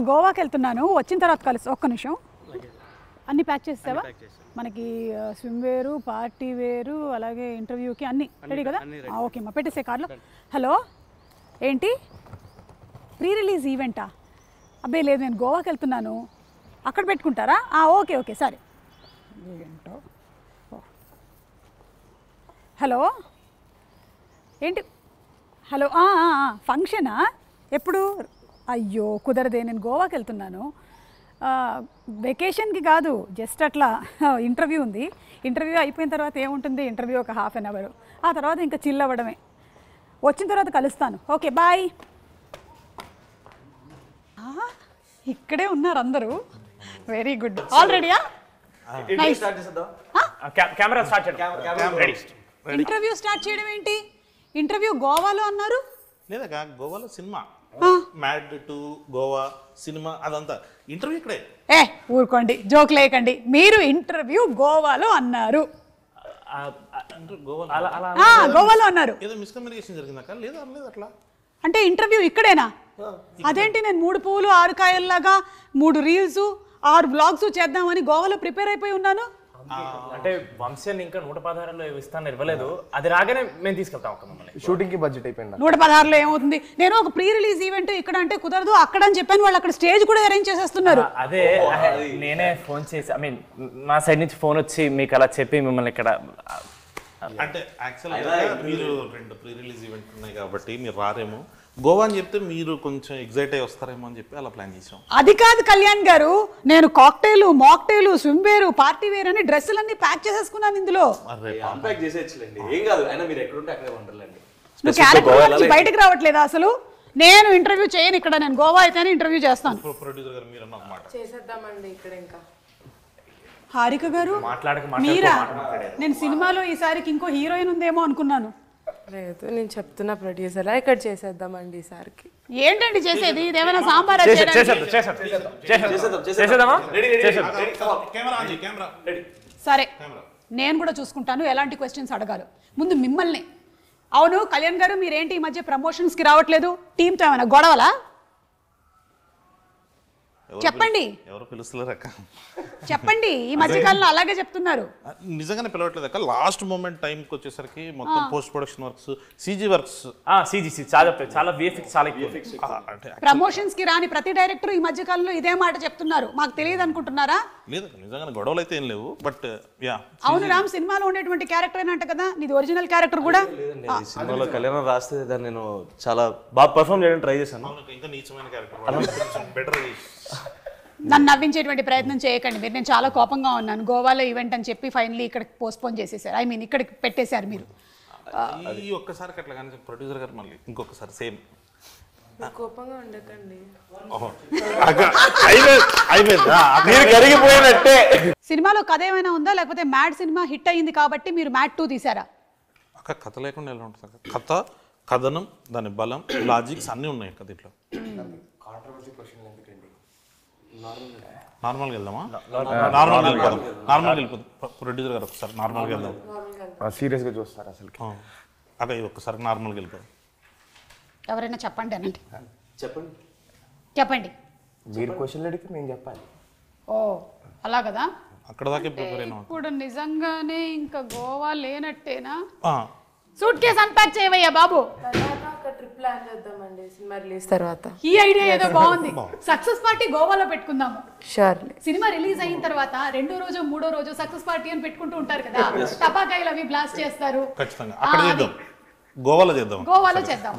గోవాకి వెళ్తున్నాను, వచ్చిన తర్వాత కలుసు. ఒక్క నిమిషం, అన్నీ ప్యాక్ చేస్తావా? మనకి స్విమ్ వేరు, పార్టీ వేరు, అలాగే ఇంటర్వ్యూకి అన్నీ రెడీ కదా? ఓకే మా పెట్టేసే కార్లో. హలో, ఏంటి ప్రీ రిలీజ్ ఈవెంటా? అబ్బాయి లేదు, నేను గోవాకి వెళ్తున్నాను, అక్కడ పెట్టుకుంటారా? ఓకే ఓకే సరే. ఏంటో. హలో ఏంటి? హలో ఫంక్షనా? ఎప్పుడు? అయ్యో కుదరదే, నేను గోవాకి వెళ్తున్నాను. వెకేషన్కి కాదు, జస్ట్ అట్లా ఇంటర్వ్యూ ఉంది. ఇంటర్వ్యూ అయిపోయిన తర్వాత ఏముంటుంది, ఇంటర్వ్యూ ఒక హాఫ్ అన్ అవర్, ఆ తర్వాత ఇంకా చిల్ అవ్వడమే. వచ్చిన తర్వాత కలుస్తాను. Okay bye. ఇక్కడే ఉన్నారు అందరూ, వెరీ గుడ్. ఆల్రెడీయా? ఇంటర్వ్యూ స్టార్ట్ చేయడం ఏంటి? ఇంటర్వ్యూ గోవాలో అన్నారు. లేదా గోవాలో cinema Mad to Goa cinema అదంతా ఇంటర్వ్యూ ఇక్కడే. ఊరుకోండి, జోక్ లేకండి. మీరు ఇంటర్వ్యూ గోవాలో అన్నారు. గోవాలో అన్నారు. ఏదో మిస్కమ్యూనికేషన్ జరిగిందాక? లేదా అనలేదు అట్లా. అంటే ఇంటర్వ్యూ ఇక్కడేనా? అదేంటి, నేను 3 పువ్వులు 6 కాయల్లాగా 3 రీల్స్ 6 బ్లాగ్స్ చేద్దామని గోవాలో ప్రిపేర్ అయిపోయి ఉన్నాను. అంటే వంశాన్ని ఇంకా 116లో ఇస్తాను ఇవ్వలేదు, అది రాగానే మేము తీసుకెళ్తాం. మమ్మల్ని షూటింగ్ కి బడ్జెట్ అయిపోయింది. 116లో ఏమవుతుంది? నేను ఒక ప్రీ రిలీజ్ ఈవెంట్ ఇక్కడ అంటే కుదరదు, అక్కడ అని చెప్పాను. వాళ్ళు అక్కడ స్టేజ్ కూడా అరేంజ్ చేసేస్తున్నారు. అదే నేనే ఫోన్ చేసి, ఐ మీన్ నా సైడ్ నుంచి ఫోన్ వచ్చి మీకు అలా చెప్పి మిమ్మల్ని ఇక్కడ. అంటే యాక్చువల్గా మీరు 2 ప్రీ రిలీజ్ ఈవెంట్ ఉన్నాయి కాబట్టి మీరు రారేమో. గోవా అని చెప్తే మీరు కొంచెం ఎగ్జైట్ అయ్యి వస్తారేమో అని చెప్పి అలా ప్లాన్ చేసాం. అది కాదు కళ్యాణ్ గారు, నేను కాక్టైల్, మాక్టైల్, స్విమ్ వేరు, పార్టీ వేర్ అని డ్రెస్సులన్నీ ప్యాక్ చేసేసుకున్నాను ఇందులో. నువ్వు క్యారెక్టర్ నుంచి బయటకు రావట్లేదా అసలు? నేను ఇంటర్వ్యూ చేయను ఇక్కడ, నేను గోవా అయితేనే ఇంటర్వ్యూ చేస్తాను. ప్రొడ్యూసర్ గారు మీరు అన్నమాట చేసేద్దామండి ఇక్కడ. ఇంకా హారిక గారు మీరా? నేను సినిమాలో ఈసారికి ఇంకో హీరోయిన్ ఉందేమో అనుకున్నాను. లేదు, నేను చెప్తున్నా ప్రొడ్యూసర్, ఇక్కడ చేసేద్దామండి ఈసారికి. ఏంటండి చేసేది? ఇదేమైనా సాంబార్? సరే, నేను కూడా చూసుకుంటాను ఎలాంటి క్వశ్చన్స్ అడగాలి. ముందు మిమ్మల్ని. అవును కళ్యాణ్ గారు, మీరేంటి ఈ మధ్య ప్రమోషన్స్కి రావట్లేదు? టీంతో ఏమైనా గొడవలా? చెప్పండి. ఎవరు పిలుస్తలేరు అక్క? చెప్పండి. ఈ మధ్యకాలంలో అలాగే చెప్తున్నారు. నిజంగానే పిలవట్లేదు అక్క. లాస్ట్ మూమెంట్ టైంకి వచ్చేసరికి మొత్తం post production works, CG works, చాలా విఎఫ్ఎక్స్, చాలా ఎక్కువ. ప్రమోషన్స్ కి రాని ప్రతి డైరెక్టర్ ఈ మధ్య కాలంలో ఇదే మాట చెప్తున్నారు. మాకు తెలియదు అనుకుంటున్నారా? లేదు నిజంగానే గొడవలు అయితే ఏం లేవు. బట్ యా, అవును రామ్, సినిమాలో ఉండేటువంటి క్యారెక్టర్ ఏనంట కదా, నీది ఒరిజినల్ క్యారెక్టర్ కూడా. సినిమాలో కళ్యాణం రాస్తే దాన్ని నేను చాలా బాగా పర్ఫామ్ చేయడానికి ట్రై చేశాను. ఇంకా నీచమైన క్యారెక్టర్ బెటర్. నన్ను నవ్వించేటువంటి ప్రయత్నం చేయకండి మీరు. నేను చాలా కోపంగా ఉన్నాను. గోవాలో ఈవెంట్ అని చెప్పి ఫైనల్లీ ఇక్కడికి పోస్ట్పోన్ చేసేసారు. ఐ మీన్ ఇక్కడికి పెట్టేశారు మీరు. ఈ ఒక్కసారి అట్లా కానీ ప్రొడ్యూసర్ గారు మళ్ళీ ఇంకొకసారి సేమ్. కోపంగా ఉండకండి. సినిమాలో కథ ఏమైనా ఉందా, లేకపోతే మ్యాడ్ సినిమా హిట్ అయ్యింది కాబట్టి మీరు మ్యాడ్ 2 తీసారా? అక్క కథ లేకుండా ఎలా ఉంటుంది అక్క? కథ, కథనం, దాని బలం, లాజిక్స్ అన్నీ ఉన్నాయి అక్క దీంట్లో. నార్మల్గా వెళ్దామా? నార్మల్గా వెళ్ళిపోదు ప్రొడ్యూసర్ గారు. ఒకసారి నార్మల్గా వెళ్దాం. సీరియస్గా చూస్తారు అసలు అక్క, ఒక్కసారి నార్మల్గా వెళ్ళిపోదు. ఎవరైనా చెప్పండి అనండి. చెప్పండి. మీరు క్వశ్చన్ అడిగితే నేను చెప్పాలి. ఓ అలా కదా. అక్కడ దాకా ప్రిపేర్ అయినా. ఇప్పుడు నిజంగానే ఇంకా గోవా లేనట్టేనా? సూట్ కేస్ అన్పాక్ చేయవయ్యా బాబు. ట్రిప్ ప్లాన్ చేద్దామండి సినిమా రిలీజ్ తర్వాత. ఈ ఐడియా ఏదో బాగుంది. సక్సెస్ పార్టీ గోవాలో పెట్టుకుందాము. షూర్లీ. సినిమా రిలీజ్ అయిన తర్వాత 2వ రోజు 3వ రోజు సక్సెస్ పార్టీ అని పెట్టుకుంటూ ఉంటారు కదా, టపాకాయలు అవి బ్లాస్ట్ చేస్తారు. ఖచ్చితంగా అక్కడ చేద్దాం. గోవాలో చేద్దాం.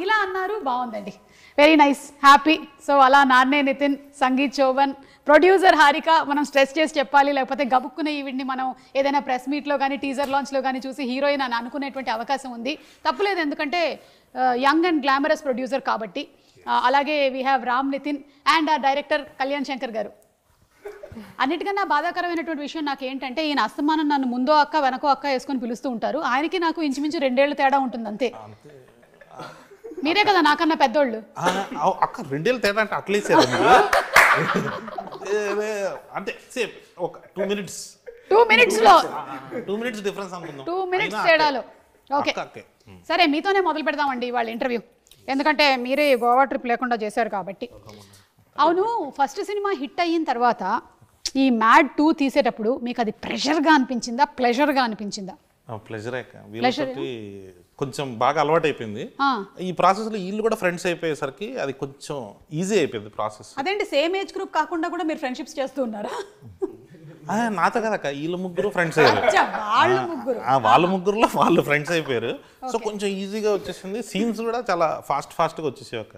ఇలా అన్నారు, బాగుందండి. Very nice, happy. సో అలా నాన్నే నితిన్, సంగీత్ చౌవన్, ప్రొడ్యూసర్ హారిక. మనం స్ట్రెస్ చేసి చెప్పాలి, లేకపోతే గబుక్కున్న ఈవిడ్ని మనం ఏదైనా ప్రెస్ మీట్లో కానీ టీజర్ లాంచ్లో కానీ చూసి హీరోయిన్ అని అనుకునేటువంటి అవకాశం ఉంది. తప్పులేదు, ఎందుకంటే యంగ్ అండ్ గ్లామరస్ ప్రొడ్యూసర్ కాబట్టి. అలాగే we have Ram Nithin and ఆ డైరెక్టర్ కళ్యాణ్ శంకర్ గారు. అన్నిటికన్నా బాధాకరమైనటువంటి విషయం నాకు ఏంటంటే, ఈయన అస్తమానం నన్ను ముందో అక్క వెనకో అక్క వేసుకొని పిలుస్తూ ఉంటారు. ఆయనకి నాకు ఇంచుమించు 2 ఏళ్ళు తేడా ఉంటుంది అంతే. మీరే కదా నాకన్నా పెద్దోళ్ళు. అక్క 2 ఏళ్ళు తేడా అంటే అట్లీస్ట్ అంటే సేమ్ ఒక 2 minutes 2 minutesలో 2 minutes డిఫరెన్స్ అనుకుందాం. 2 minutes తేడాలో. ఓకే సరే, మీతోనే మొదలు పెడదామండి వాళ్ళ ఇంటర్వ్యూ. ఎందుకంటే మీరే గోవా ట్రిప్ లేకుండా చేశారు కాబట్టి. అవును, ఫస్ట్ సినిమా హిట్ అయిన తర్వాత ఈ మ్యాడ్ 2 తీసేటప్పుడు మీకు అది ప్రెషర్గా అనిపించిందా, ప్లెజర్గా అనిపించిందా? ప్లెజరే వీళ్ళకి కొంచెం బాగా అలవాటు అయిపోయింది. ఈ ప్రాసెస్లో వీళ్ళు కూడా ఫ్రెండ్స్ అయిపోయేసరికి అది కొంచెం ఈజీ అయిపోయింది ప్రాసెస్. అదేంటి, సేమ్ ఏజ్ గ్రూప్ కాకుండా కూడా మీరు ఫ్రెండ్షిప్స్ చేస్తూ ఉన్నారా? నాతో కదక్క, వీళ్ళు ముగ్గురు ఫ్రెండ్స్ అయ్యారు. వాళ్ళ ముగ్గురులో వాళ్ళు ఫ్రెండ్స్ అయిపోయారు. సో కొంచెం ఈజీగా వచ్చేసింది. సీన్స్ కూడా చాలా ఫాస్ట్గా వచ్చేసాయి అక్క.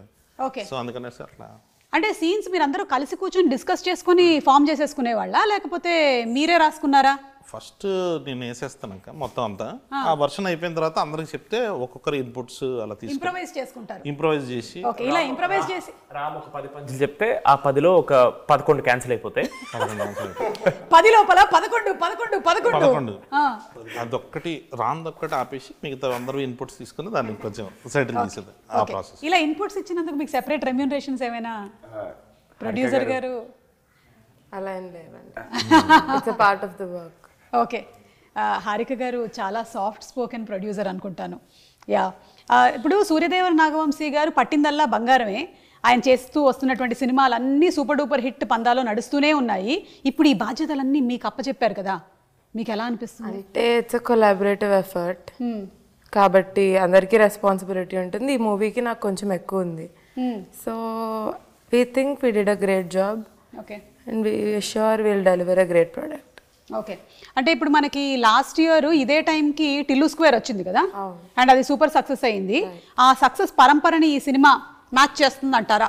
ఓకే, సో అందుకనేసి అట్లా. అంటే సీన్స్ మీరు అందరూ కలిసి కూర్చొని డిస్కస్ చేసుకుని ఫామ్ చేసేసుకునే వాళ్ళ, లేకపోతే మీరే రాసుకున్నారా? ఫస్ట్ నేను వేసేస్తానక్క మొత్తం అంతా. ఆ వర్షన్ అయిపోయిన తర్వాత అందరికి చెప్తే ఒక్కొక్కరు ఇన్పుట్స్ అలా తీసుకుని ఇంప్రవైజ్ చేసుకుంటారు. ఇంప్రవైజ్ చేసి ఓకే, ఇలా ఇంప్రవైజ్ చేసి రామ్ ఒక 10 పంచులు చెప్తే ఆ 10లో ఒక 11 క్యాన్సిల్ అయిపోతాయి. 10 లోపల 11 అదొక్కటి రాందొక్కటి ఆపేసి మిగతా అందరూ ఇన్పుట్స్ తీసుకుని దాన్ని కొంచెం సెటిల్ చేసేది ఆ ప్రాసెస్. ఇలా ఇన్పుట్స్ ఇచ్చినందుకు మీకు సెపరేట్ రెమ్యూనరేషన్స్ ఏమైనా ప్రొడ్యూసర్ గారు? అలా ఏం లేదండి, it's a part of the work. Okay, Harika గారు చాలా సాఫ్ట్ స్పోకెన్ ప్రొడ్యూసర్ అనుకుంటాను. యా, ఇప్పుడు సూర్యదేవర నాగవంశీ గారు పట్టిందల్లా బంగారమే. ఆయన చేస్తూ వస్తున్నటువంటి సినిమాలన్నీ సూపర్ డూపర్ హిట్ పందాలో నడుస్తూనే ఉన్నాయి. ఇప్పుడు ఈ బాధ్యతలన్నీ మీకు అప్పచెప్పారు కదా, మీకు ఎలా అనిపిస్తుంది? అంటే ఇట్స్ అ కొలాబరేటివ్ ఎఫర్ట్ కాబట్టి అందరికీ రెస్పాన్సిబిలిటీ ఉంటుంది. ఈ మూవీకి నాకు కొంచెం ఎక్కువ ఉంది. So we think we did a great job okay, and we sure will deliver a great product. Okay, అంటే ఇప్పుడు మనకి లాస్ట్ ఇయర్ ఇదే టైంకి టిల్లు స్క్వేర్ వచ్చింది కదా, అండ్ అది సూపర్ సక్సెస్ అయింది. ఆ సక్సెస్ పరంపరని ఈ సినిమా మ్యాచ్ చేస్తుంది అంటారా?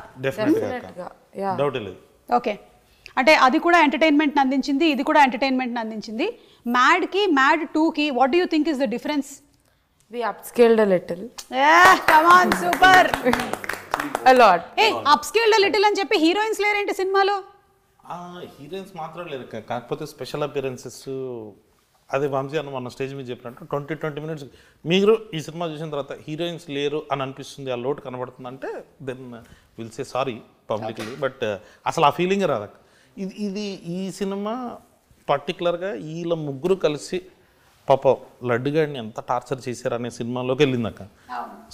డౌట్ లేదు. ఓకే, అంటే అది కూడా ఎంటర్టైన్మెంట్ అందించింది, ఇది కూడా ఎంటర్టైన్మెంట్ అందించింది. మ్యాడ్కి మ్యాడ్ 2కి what do you think is the difference? We upscaled a little. Come on, super. A lot. Hey, upscaled a little అని చెప్పి హీరోయిన్స్ లేరేంటి సినిమాలో? హీరోయిన్స్ మాత్రం లేరు, కాకపోతే స్పెషల్ అపియరెన్సెస్. అదే వంశీ అన్న మన స్టేజ్ మీద చెప్పినట్టు 20 minutes మీరు ఈ సినిమా చూసిన తర్వాత హీరోయిన్స్ లేరు అని అనిపిస్తుంది, ఆ లోటు కనబడుతుంది అంటే then will say sorry publicly. But అసలు ఆ ఫీలింగ్ రాదు. ఇది ఈ సినిమా పర్టికులర్గా వీళ్ళ ముగ్గురు కలిసి పాప లడ్డుగాడిని ఎంత టార్చర్ చేశారు అనే సినిమాలోకి వెళ్ళింది అక్క.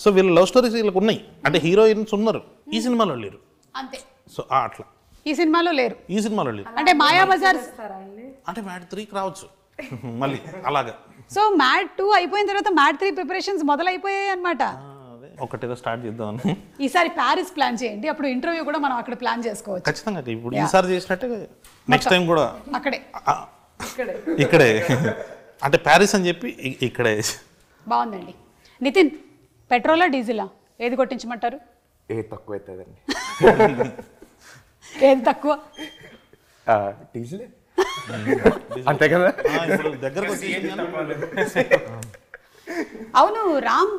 సో వీళ్ళ లవ్ స్టోరీస్ వీళ్ళకి ఉన్నాయి, అంటే హీరోయిన్స్ ఉన్నారు, ఈ సినిమాలో లేరు అంతే. సో అట్లా ఈ సినిమాలో లేరు, ఈ సినిమాలో లేరు. అంటే మాయాబజార్ అంటే మ్యాడ్ 3కి రావచ్చు మళ్ళీ అలాగా. సో మ్యాడ్ 2 అయిపోయిన తర్వాత మ్యాడ్ 3 ప్రిపరేషన్స్ మొదలైపోయాయి అనమాట. ఒకటేదో స్టార్ట్ చేద్దామని. ఈసారి ప్యారిస్ ప్లాన్ చేయండి, అప్పుడు ఇంటర్వ్యూ కూడా మనం అక్కడ ప్లాన్ చేసుకోవచ్చు. ఖచ్చితంగా ఇప్పుడు ఈసారి చేసినట్టే నెక్స్ట్ టైం కూడా అక్కడే ఇక్కడే, అంటే ప్యారిస్ అని చెప్పి ఇక్కడే. బాగుందండి. నితిన్, పెట్రోలా డీజిలా ఏది కొట్టించమంటారు? ఏది తక్కువ అవుతుందండి? ఏది తక్కువ? డీజిల్ అంతే కదా. దగ్గరకు అవును రామ్,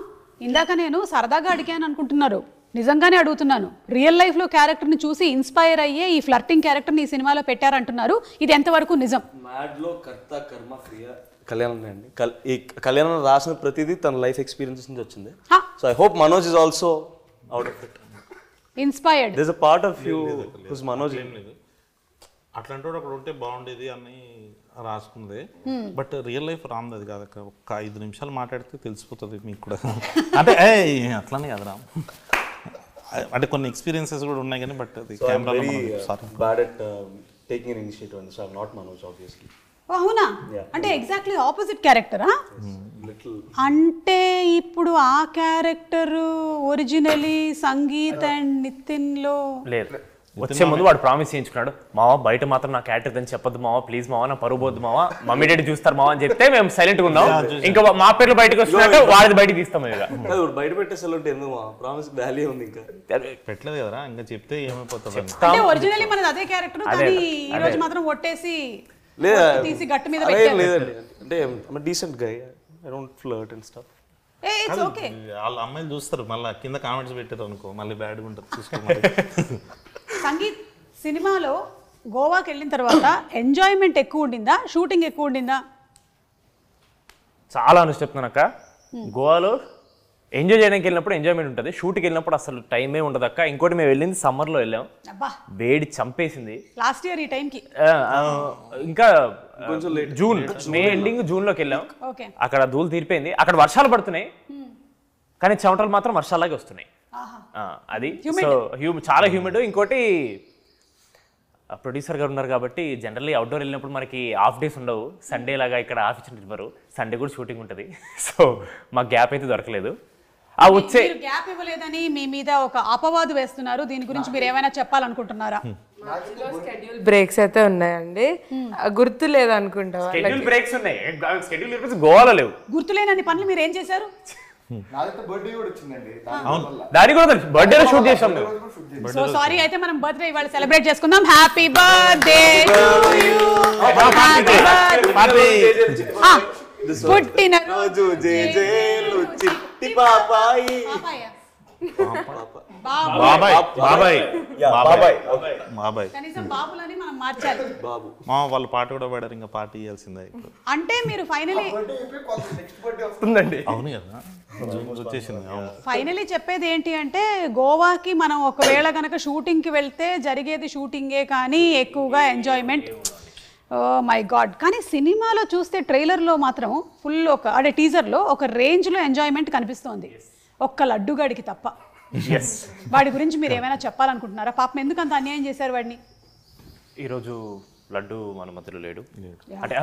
ఇందాక నేను సరదాగా అడిగాను అనుకుంటున్నారు, నిజంగానే అడుగుతున్నాను. రియల్ లైఫ్లో క్యారెక్టర్ని చూసి ఇన్స్పైర్ అయ్యే ఈ ఫ్లర్టింగ్ క్యారెక్టర్ని ఈ సినిమాలో పెట్టారంటున్నారు, ఇది ఎంతవరకు నిజం? మ్యాడ్లో కర్త కర్మ క్రియ కళ్యాణం అండి. ఈ కళ్యాణం రాసిన ప్రతిదీ తన లైఫ్ ఎక్స్పీరియన్సెస్ నుంచి వచ్చింది. So I hope Manoj is also out of it inspired. There is a part of you who's Manoj. ఏం లేదు, అట్లాంటి వాడు అక్కడ ఉంటే బాగుండేది అని రాసుకుంది. బట్ రియల్ లైఫ్ రామ్ది అది కాదు. ఒక 5 నిమిషాలు మాట్లాడితే తెలిసిపోతుంది మీకు కూడా. అంటే అట్లానే కదా రామ్, అంటే కొన్ని ఎక్స్పీరియన్సెస్ కూడా ఉన్నాయి కానీ బట్ అది camera bad at taking an initiative and so I am not Manoj obviously. అవునా? అంటే ఎగ్జాక్ట్లీ ఆపోజిట్ క్యారెక్టరా? అంటే ఇప్పుడు ఆ character originally Sangeeth and Nithin లో లేదు. వచ్చే ముందు వాడు ప్రామిస్ చేయించుకున్నాడు, మావా బయట మాత్రం నా క్యారెక్టర్ అని చెప్పొద్దు మావా, ప్లీజ్ మావా, నా పరువు పోద్దు మావా, మమ్మీ డాడీ చూస్తారు మావా అని చెప్తే మేము సైలెంట్ గా ఉన్నాం. ఇంకా మా పేర్లు బయటకు వస్తున్నట్టు వాడిది బయటకు తీస్తాం. బయట పెట్టేసాలంటే ఎందుకు ప్రామిస్ వాల్యూ ఉంది, ఇంకా పెట్టలేదు కదరా, ఇంకా చెప్తే ఏమైపోతుంది. అంటే ఒరిజినలీ మనది అదే క్యారెక్టర్, కానీ ఈ రోజు మాత్రం ఒట్టేసి తీసి గట్టు మీద లేదండి. అంటే decent guy, I don't flirt and stuff. It's okay. వాళ్ళ అమ్మాయిలు చూస్తారు, మళ్ళీ కింద కామెంట్స్ పెట్టారు అనుకో మళ్ళీ బ్యాడ్గా ఉంటుంది చూసుకోవాలి. సంగీత్ సినిమాలో గోవాకి వెళ్ళిన తర్వాత ఎంజాయ్మెంట్ ఎక్కువ ఉండిందా, షూటింగ్ ఎక్కువ ఉండిందా? చాలా అని చెప్తున్నాను అక్క, గోవాలో ఎంజాయ్ చేయడానికి వెళ్ళినప్పుడు ఎంజాయ్మెంట్ ఉంటుంది, షూట్కి వెళ్ళినప్పుడు అసలు టైమే ఉండదు అక్క. ఇంకోటి మేము వెళ్ళింది సమ్మర్లో వెళ్ళాం, వేడి చంపేసింది లాస్ట్ ఇయర్ ఈ టైంకి. ఇంకా జూన్, మే ఎండింగ్ జూన్లోకి వెళ్ళాం. అక్కడ ధూళి తీరిపోయింది, అక్కడ వర్షాలు పడుతున్నాయి కానీ చెమటలు మాత్రం వర్షాలాగే వస్తున్నాయి. అది సో చాలా హ్యూమిడ్. ఇంకోటి ప్రొడ్యూసర్ గారు ఉన్నారు కాబట్టి జనరల్లీ అవుట్డోర్ వెళ్ళినప్పుడు మనకి హాఫ్ డేస్ ఉండవు. సండే లాగా ఇక్కడ ఆఫ్ ఇచ్చినట్టు సండే కూడా షూటింగ్ ఉంటుంది. సో మాకు గ్యాప్ అయితే దొరకలేదు. ఆ వచ్చే గ్యాప్ ఇవ్వలేదని మీ మీద ఒక అపవాదు వేస్తున్నారు. దీని గురించి మీరు ఏమైనా చెప్పాలనుకుంటున్నారా? షెడ్యూల్ బ్రేక్స్ అయితే ఉన్నాయండి, గుర్తు లేదు అనుకుంటా. షెడ్యూల్ బ్రేక్స్ ఉన్నాయి, షెడ్యూల్ బ్రేక్స్ గోవాలో లేవు. గుర్తులేనన్ని పనులు మీరు ఏం చేశారు? బర్త్డే కూడా వచ్చిందండి, దాని కూడా బర్త్డేలో షూట్ చేసాం మేము. సో సారీ, అయితే మనం బర్త్డే ఇవాళ సెలబ్రేట్ చేసుకుందాం. హ్యాపీ బర్త్డే టు యు, పుట్టిన రోజు జేజేలు చిట్టి పాపాయి. బాబాయ్ బాబాయ్ బాబాయ్ బాబాయ్ కనీసం బాబులని మనం మార్చాలి. బాబు మా వాళ్ళు పాట కూడా పాడారు, ఇంకా పాట ఇవ్వాల్సిందే ఇప్పుడు. అంటే మీరు ఫైనలీ వస్తుందండి. అవును కదా, వచ్చేసింది. అవును. ఫైనలీ చెప్పేది ఏంటి అంటే, గోవాకి మనం ఒకవేళ కనుక షూటింగ్కి వెళ్తే జరిగేది షూటింగే కానీ ఎక్కువగా ఎంజాయ్మెంట్. Oh my God. కానీ సినిమాలో చూస్తే ట్రైలర్లో మాత్రం ఫుల్ అంటే టీజర్లో ఒక రేంజ్లో ఎంజాయ్మెంట్ కనిపిస్తోంది, ఒక్క లడ్డుగాడికి తప్ప. వాడి గురించి మీరు ఏమైనా చెప్పాలనుకుంటున్నారా? పాపం ఎందుకు అంత అన్యాయం చేశారు వాడిని? ఈరోజు లడ్డు మన మధ్యలో లేడు, అంటే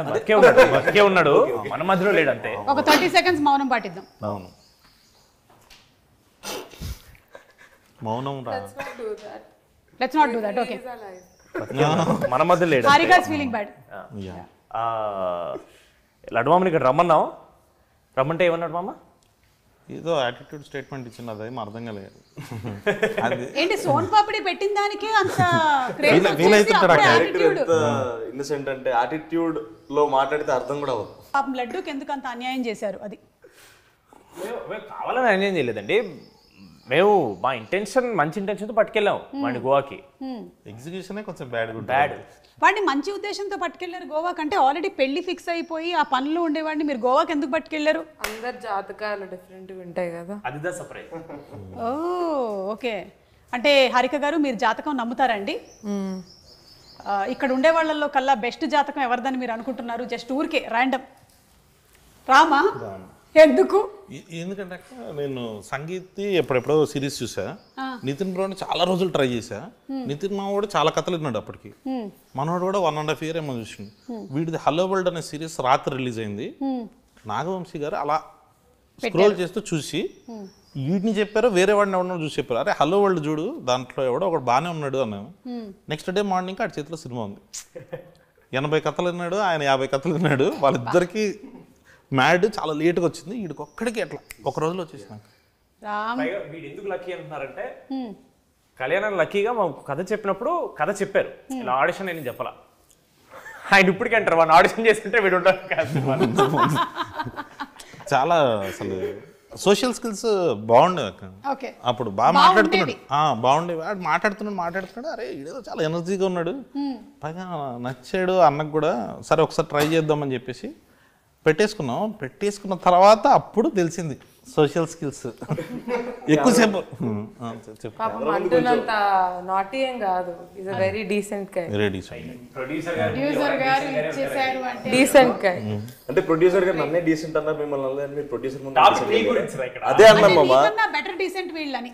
బతికే ఉన్నాడు, మన మధ్యలో లేడు అంతే. ఒక 30 seconds మౌనం పాటిద్దాం. అవును, మౌనం రా. Let's not do that. Okay, మన మధ్యలో లేడు. Harika's feeling bad. లడ్డు మామని ఇక్కడ రమ్మన్నాం, రమ్మంటే ఏమన్నాడు మామ? ఏదో యాటిట్యూడ్ స్టేట్మెంట్ ఇచ్చిన, అది ఏం అర్థం కాలేదు. అది ఏంటి సోన్ పాపిడి పెట్టిన దానికే అంత ఇన్నసెంట్ అంటే యాటిట్యూడ్ లో మాట్లాడితే అర్థం కూడా అవ్వదు. పాపం లడ్డూకి ఎందుకు అంత అన్యాయం చేశారు? అది మేము కావాలని అన్యాయం చేయలేదండి, మేము మా ఇంటెన్షన్ మంచి ఇంటెన్షన్తో పట్టుకెళ్ళాము వాడిని గోవాకి. ఎగ్జిక్యూషనే కొంచెం బ్యాడ్. వాడిని మంచి ఉద్దేశంతో పట్టుకెళ్లారు గోవా కంటే. ఆల్రెడీ పెళ్లి ఫిక్స్ అయిపోయి ఆ పనులు ఉండేవాడిని మీరు గోవాకి ఎందుకు పట్టుకెళ్లారు? అందరు జాతకాలు డిఫరెంట్గా ఉంటాయి కదా, అదిదా సర్ప్రైజ్. ఓ ఓకే. అంటే హారిక గారు, మీరు జాతకం నమ్ముతారండి? ఇక్కడ ఉండే వాళ్ళల్లో కల్లా బెస్ట్ జాతకం ఎవరిదని మీరు అనుకుంటున్నారు? జస్ట్ ఊరికే ర్యాండమ్. రామా? ఎందుకు? ఎందుకంటే నేను సంగీత్ ఎప్పుడెప్పుడో సిరీస్ చూసా, నితిన్ బ్రోని చాలా రోజులు ట్రై చేశా. నితిన్ మావాడు చాలా కథలు విన్నాడు అప్పటికి, మనవాడు కూడా 1.5 year ఏమో చూసిండు. వీడిది హలో వరల్డ్ అనే సిరీస్ రాత్రి రిలీజ్ అయింది. నాగవంశీ గారు అలా స్క్రోల్ చేస్తూ చూసి వీటిని చెప్పారు, వేరే వాడిని ఎవడో చూసి చెప్పారు, అరే హలో వరల్డ్ చూడు, దాంట్లో ఎవడో ఒకడు బాగానే ఉన్నాడు అన్నాను. నెక్స్ట్ డే మార్నింగ్ ఆడి చేతిలో సినిమా ఉంది. 80 కథలు విన్నాడు, ఆయన 50 కథలు విన్నాడు. వాళ్ళిద్దరికి మ్యాడ్ చాలా లేట్గా వచ్చింది, వీడికి ఒక్కడికి ఎట్లా ఒక రోజులో వచ్చేసినాక. వీడు ఎందుకు లక్కీ అంటున్నారంటే, కళ్యాణ్ లక్కీగా మా కథ చెప్పినప్పుడు కథ చెప్పారు, ఇలా ఆడిషన్ నేను చెప్పాల. ఆయన ఇప్పటికే అంటారు వాడిని ఆడిషన్ చేస్తుంటే వీడు ఉంటారు కాదు. చాలా అసలు సోషల్ స్కిల్స్ బాగుండేవి అక్క. అప్పుడు బాగా మాట్లాడుతున్నాడు, బాగుండేవి. వాడు మాట్లాడుతున్నాడు, అరే ఇదేదో చాలా ఎనర్జీగా ఉన్నాడు, పైగా నచ్చాడు అన్నకు కూడా. సరే ఒకసారి ట్రై చేద్దామని చెప్పేసి పెట్టేసుకున్న తర్వాత అప్పుడు తెలిసింది సోషల్ స్కిల్స్ ఎక్కువసేపు. అంటున్నంత నాటీ ఏం కాదు, is a very decent guy. Decent guy అంటే ప్రొడ్యూసర్ గారు నన్నే డీసెంట్ అన్నారు, మిమ్మల్ని అన్నారు, మీరు ప్రొడ్యూసర్ ముందు అదే అన్నాం మామా. బెటర్ డీసెంట్ వీళ్ళని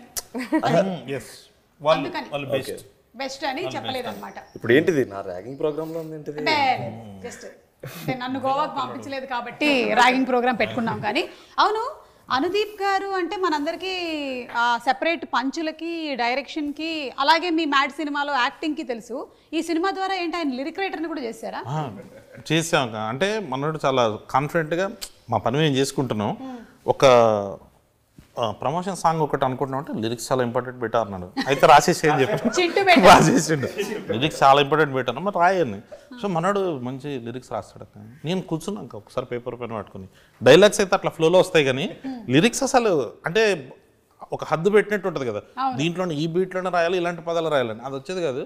బెస్ట్ అని చెప్పలేదు అనమాట. ఇప్పుడు ఏంటిది నా ర్యాగింగ్ ప్రోగ్రామ్ లో ఉంది ఏంటిది? జస్ట్ నన్ను గోవాకు పంపించలేదు కాబట్టి ర్యాగింగ్ ప్రోగ్రామ్ పెట్టుకున్నాం. కానీ అవును, అనుదీప్ గారు అంటే మనందరికీ సెపరేట్ పంచులకి, డైరెక్షన్కి, అలాగే మీ మ్యాడ్ సినిమాలో యాక్టింగ్కి తెలుసు. ఈ సినిమా ద్వారా ఏంటి ఆయన లిరిక్ రైటర్ని కూడా చేశారా? చేసాం. అంటే మనోడు చాలా కాన్ఫిడెంట్గా మా పని మేము చేసుకుంటున్నాం. ఒక ప్రమోషన్ సాంగ్ ఒకటి అనుకుంటున్నాం అంటే లిరిక్స్ చాలా ఇంపార్టెంట్ పెట్టా అన్నాడు. అయితే రాసేసి అని చెప్పి రాసేసిండు, లిరిక్స్ చాలా ఇంపార్టెంట్ పెట్టాను, మరి రాయని. సో మనోడు మంచి లిరిక్స్ రాస్తాడు. నేను కూర్చున్నాక ఒకసారి పేపర్ పెన్ పట్టుకుని, డైలాగ్స్ అయితే అట్లా ఫ్లోలో వస్తాయి కానీ లిరిక్స్ అసలు అంటే ఒక హద్దు పెట్టినట్టు ఉంటుంది కదా, దీంట్లోనే ఈ బీట్లోనే రాయాలి, ఇలాంటి పదాలు రాయాలని, అది వచ్చేది కాదు.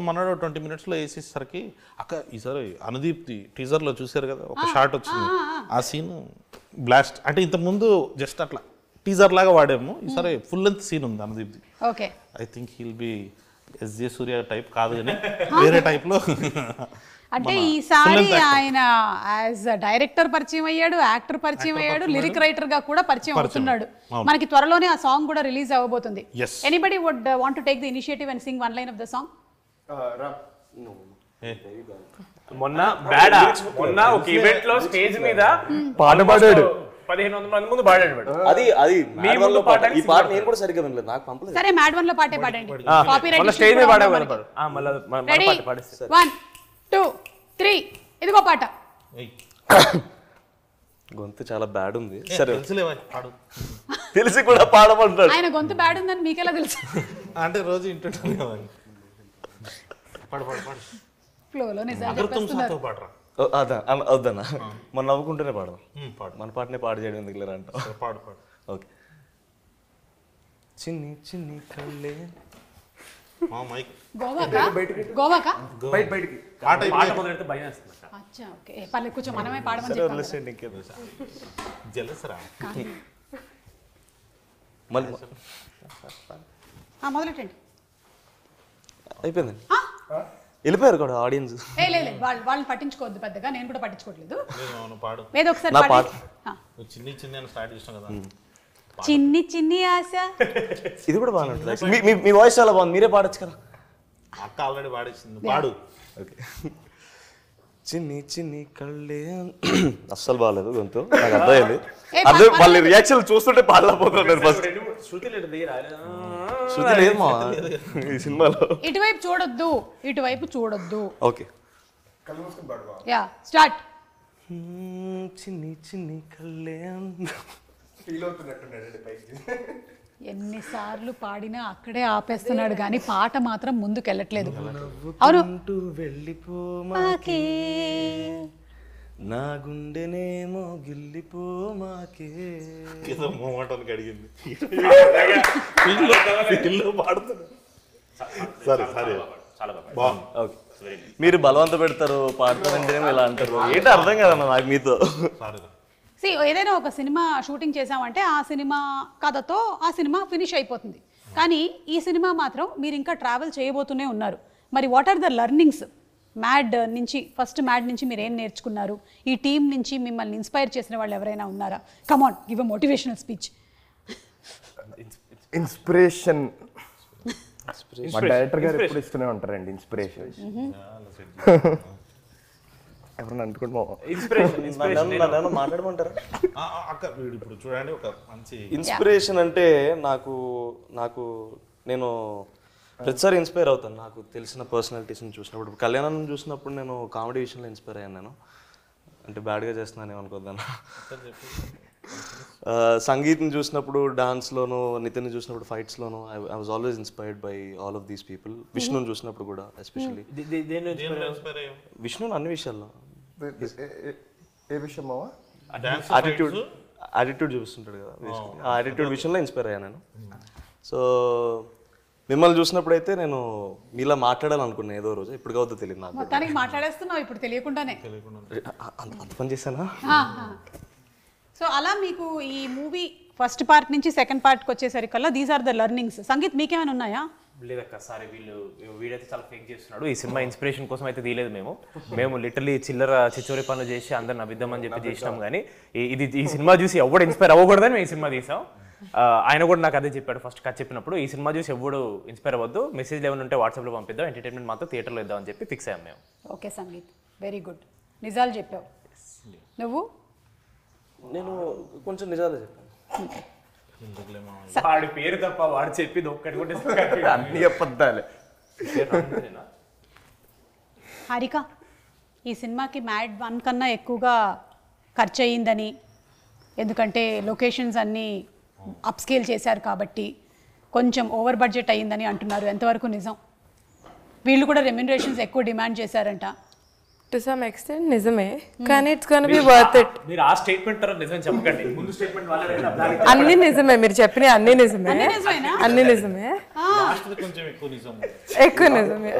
మనోడు 20 minutesలో వేసేసరికి అక్క ఈసారి అనుదీప్ టీజర్లో చూసారు కదా ఒక షార్ట్ వచ్చింది, ఆ సీన్ బ్లాస్ట్. అంటే ఇంతకుముందు జస్ట్ అట్లా టీజర్ లాగా వాడాము, ఈసారి ఫుల్ లెంత్ సీన్ ఉంది అనుదీప్ది. Okay, I think he'll be SJ Surya type కాదు కానీ వేరే టైప్లో. అంటే ఈసారి ఆయన యాజ్ డైరెక్టర్ పరిచయం అయ్యాడు, యాక్టర్ పరిచయం అయ్యాడు, లిరిక్ రైటర్ గా కూడా పరిచయం అవుతున్నాడు. మనకి త్వరలోనే ఆ సాంగ్ కూడా రిలీజ్ అవ్వబోతుంది. Anybody would want to take the initiative and sing one line of the song? మొన్న బ్యాడా మొన్న ఒక ఈవెంట్ లో స్టేజ్ మీద పాట పాడాడు 1500 మంది ముందు పాడాడు వాడు. అది మీ ముందు ఈ పాట నేను కూడా సరిగ్గా వినలేదు, నాకు పంపలేదు. సరే మ్యాడ్ 1 లో పాటే పాడండి. మళ్ళీ స్టేజ్ మీద పాడావు కదా పాడు. మళ్ళీ రెడీ పాట పాడిస్తే 1 2 3 ఇదిగో పాట. గొంతు చాలా బ్యాడ్ ఉంది. సరే తెలుసులేవా పాడు. తెలిసి కూడా పాడమంటాడు. ఆయన గొంతు బ్యాడ్ ఉందని మీకెలా తెలుసు? అంటే రోజు వింటుంటాను కదా. పాడు పాడు పాడు. ఫ్లోలో నిజాలు అగర్ తుమ్ చెప్పేస్తున్నారు. సాతో పాడరా. అదా వద్దన్నా, మనం నవ్వుకుంటూనే పాడదాం. పాడు మన పాటనే పాడు చేయడం ఎందుకు లేరా అంటావు. పాడు పాడు. ఓకే. చిన్ని చిన్ని కళ్ళే మైక్ గోవాకా గోవాకా బయటికి పాట పాట మొదలెడితే భయం వేస్తుంది. అచ్చా ఓకే పర్లేదు కూర్చో మనమే పాడమని సరే చెప్పాం కదా. వదిలేసేయండి ఇంకేదో. జలసరా. మళ్ళీ మొదలెట్టండి. అయిపోయిందండి, ఆ? వెళ్ళిపోయారు కూడా ఆడియన్స్. లేదు వాళ్ళని పట్టించుకోవద్దు పెద్దగా, నేను కూడా పట్టించుకోవట్లేదు. అవును పాడు. ఏదో ఒకసారి నా పాడండి. ఆ. నువ్వు చిన్ని చిన్ని అని స్టార్ట్ చేసినావు కదా. చిన్ని చిన్ని ఆశ. ఇది కూడా బాగానే ఉంటుంది. మీ వాయిస్ చాలా బాగుంది, మీరే పాడొచ్చు కదా. అక్క ఆల్రెడీ పాడేసింది, పాడు. ఓకే. చిన్ని చిన్ని కళ్ళే అస్సలు బాగాలేదు గొంతు, నాకు అర్థమైంది. అదే వాళ్ళ రియాక్షన్ చూస్తుంటే పాడలేకపోతున్నాను ఫస్ట్. శృతి లేదు దిగి రాలేదు. శృతి లేదు మా ఈ సినిమాలో. ఇటువైపు చూడొద్దు, ఇటువైపు చూడొద్దు. ఓకే. కళ్ళు మూసుకొని పాడు. Yeah start. చిన్ని చిన్ని కళ్ళే ఫీల్ అవుతున్నట్టున్నాడు పైకి. ఎన్నిసార్లు పాడినా అక్కడే ఆపేస్తున్నాడు కానీ పాట మాత్రం ముందుకెళ్ళట్లేదు. అవును వెళ్ళిపోమాకే నా గుండెనేమో గిల్లిపోమాకే. ఏదో మోమాటానికి అడిగింది. ఇల్లు పాడుతున్నాడు. సరే సరే చాలా బాగా బాగుంది. ఓకే. మీరు బలవంత పెడతారు పాడతారంటేనేమో ఇలా అంటారు, ఏంటి అర్థం కదన్నా నాకు మీతో. సరే ఏదైనా ఒక సినిమా షూటింగ్ చేసామంటే ఆ సినిమా కథతో ఆ సినిమా ఫినిష్ అయిపోతుంది. కానీ ఈ సినిమా మాత్రం మీరు ఇంకా ట్రావెల్ చేయబోతూనే ఉన్నారు. మరి what are the learnings Mad నుంచి, ఫస్ట్ మ్యాడ్ నుంచి మీరు ఏం నేర్చుకున్నారు? ఈ టీం నుంచి మిమ్మల్ని ఇన్స్పైర్ చేసిన వాళ్ళు ఎవరైనా ఉన్నారా? Come on give a motivational speech. Inspiration మా డైరెక్టర్ గారు ఎప్పుడు ఇస్తూనే ఉంటారండి ఇన్స్పిరేషన్. ఎవరైనా అనుకోండి ఇన్స్పిరేషన్ మాట్లాడమంటారా? అక్క వీడు ఇప్పుడు చూడండి ఒక మంచి ఇన్స్పిరేషన్ అంటే నాకు నేను ప్రతిసారి ఇన్స్పైర్ అవుతాను నాకు తెలిసిన పర్సనాలిటీస్ని చూసినప్పుడు. కళ్యాణం చూసినప్పుడు నేను కామెడీ విషయంలో ఇన్స్పైర్ అయ్యాను. నేను అంటే బ్యాడ్గా చేస్తున్నాను ఏమనుకోద్దాను. సంగీత్ని చూసినప్పుడు డాన్స్లోను, నితిన్ చూసినప్పుడు ఫైట్స్లోను I was always inspired by all of these people. విష్ణుని చూసినప్పుడు కూడా ఎస్పెషల్లీ. విష్ణుని అన్ని విషయాల్లో. ఏ విషయం మావా? యాటిట్యూడ్ చూపిస్తుంటాడు కదా, ఆ యాటిట్యూడ్ విషయంలో ఇన్స్పైర్ అయ్యాను నేను. సో మిమ్మల్ని చూసినప్పుడు అయితే నేను మీలా మాట్లాడాలనుకున్నాను ఏదో రోజు, ఇప్పుడు కావద్దో తెలియదు నాకు. మొత్తానికి మాట్లాడేస్తున్నావు ఇప్పుడు తెలియకుండానే. అంత పని చేశానా? సో అలా మీకు ఈ మూవీ ఫస్ట్ పార్ట్ నుంచి సెకండ్ పార్ట్కి వచ్చేసరికల్లా these are the learnings. Sangeeth మీకేమైనా ఉన్నాయా? లేదక్క, సారీ వీడైతే చాలా ఫేక్ చేస్తున్నాడు. ఈ సినిమా ఇన్స్పిరేషన్ కోసం అయితే తీయలేదు మేము లిటరలీ చిల్లర చిచ్చోరి పనులు చేసి అందరిని నవ్విద్దామని చెప్పి చేసినాం. కానీ ఈ సినిమా చూసి ఎవడు ఇన్స్పైర్ అవ్వకూడదని మేము ఈ సినిమా తీసాం. ఆయన కూడా నాకు అదే చెప్పాడు ఫస్ట్ కథ చెప్పినప్పుడు, ఈ సినిమా చూసి ఎవడు ఇన్స్పైర్ అవ్వద్దు, మెసేజ్ ఏమైనా ఉంటే వాట్సాప్లో పంపిద్దాం, ఎంటర్టైన్మెంట్ మాత్రం థియేటర్లో ఇద్దాం అని చెప్పి ఫిక్స్ అయ్యాం మేము. Okay sangeet, very good. నిజాలు చెప్పావు. నువ్వు? నేను కొంచెం నిజాలే చెప్పాను. వాడి పేరు తప్ప వాడు చెప్పింది ఒక్కటి కూడా అన్ని అబద్ధాలే. హారిక, ఈ సినిమాకి మ్యాడ్ 1 కన్నా ఎక్కువగా ఖర్చు అయ్యిందని, ఎందుకంటే లొకేషన్స్ అన్నీ అప్స్కేల్ చేశారు కాబట్టి కొంచెం ఓవర్ బడ్జెట్ అయ్యిందని అంటున్నారు. ఎంతవరకు నిజం? వీళ్ళు కూడా రెమ్యునరేషన్స్ ఎక్కువ డిమాండ్ చేశారంట. టు సమ్ ఎక్స్టెంట్ నిజమే, కానీ it's gonna be worth it. మీరు ఆ స్టేట్మెంట్ తర్వాత నిజం చెప్పకండి, ముందు స్టేట్మెంట్ అన్ని నిజమే, మీరు చెప్పిన అన్ని నిజమే, నిజమేనా? అన్ని నిజమే, కొంచెం ఎక్కువ నిజం. ఎక్కువ నిజమే.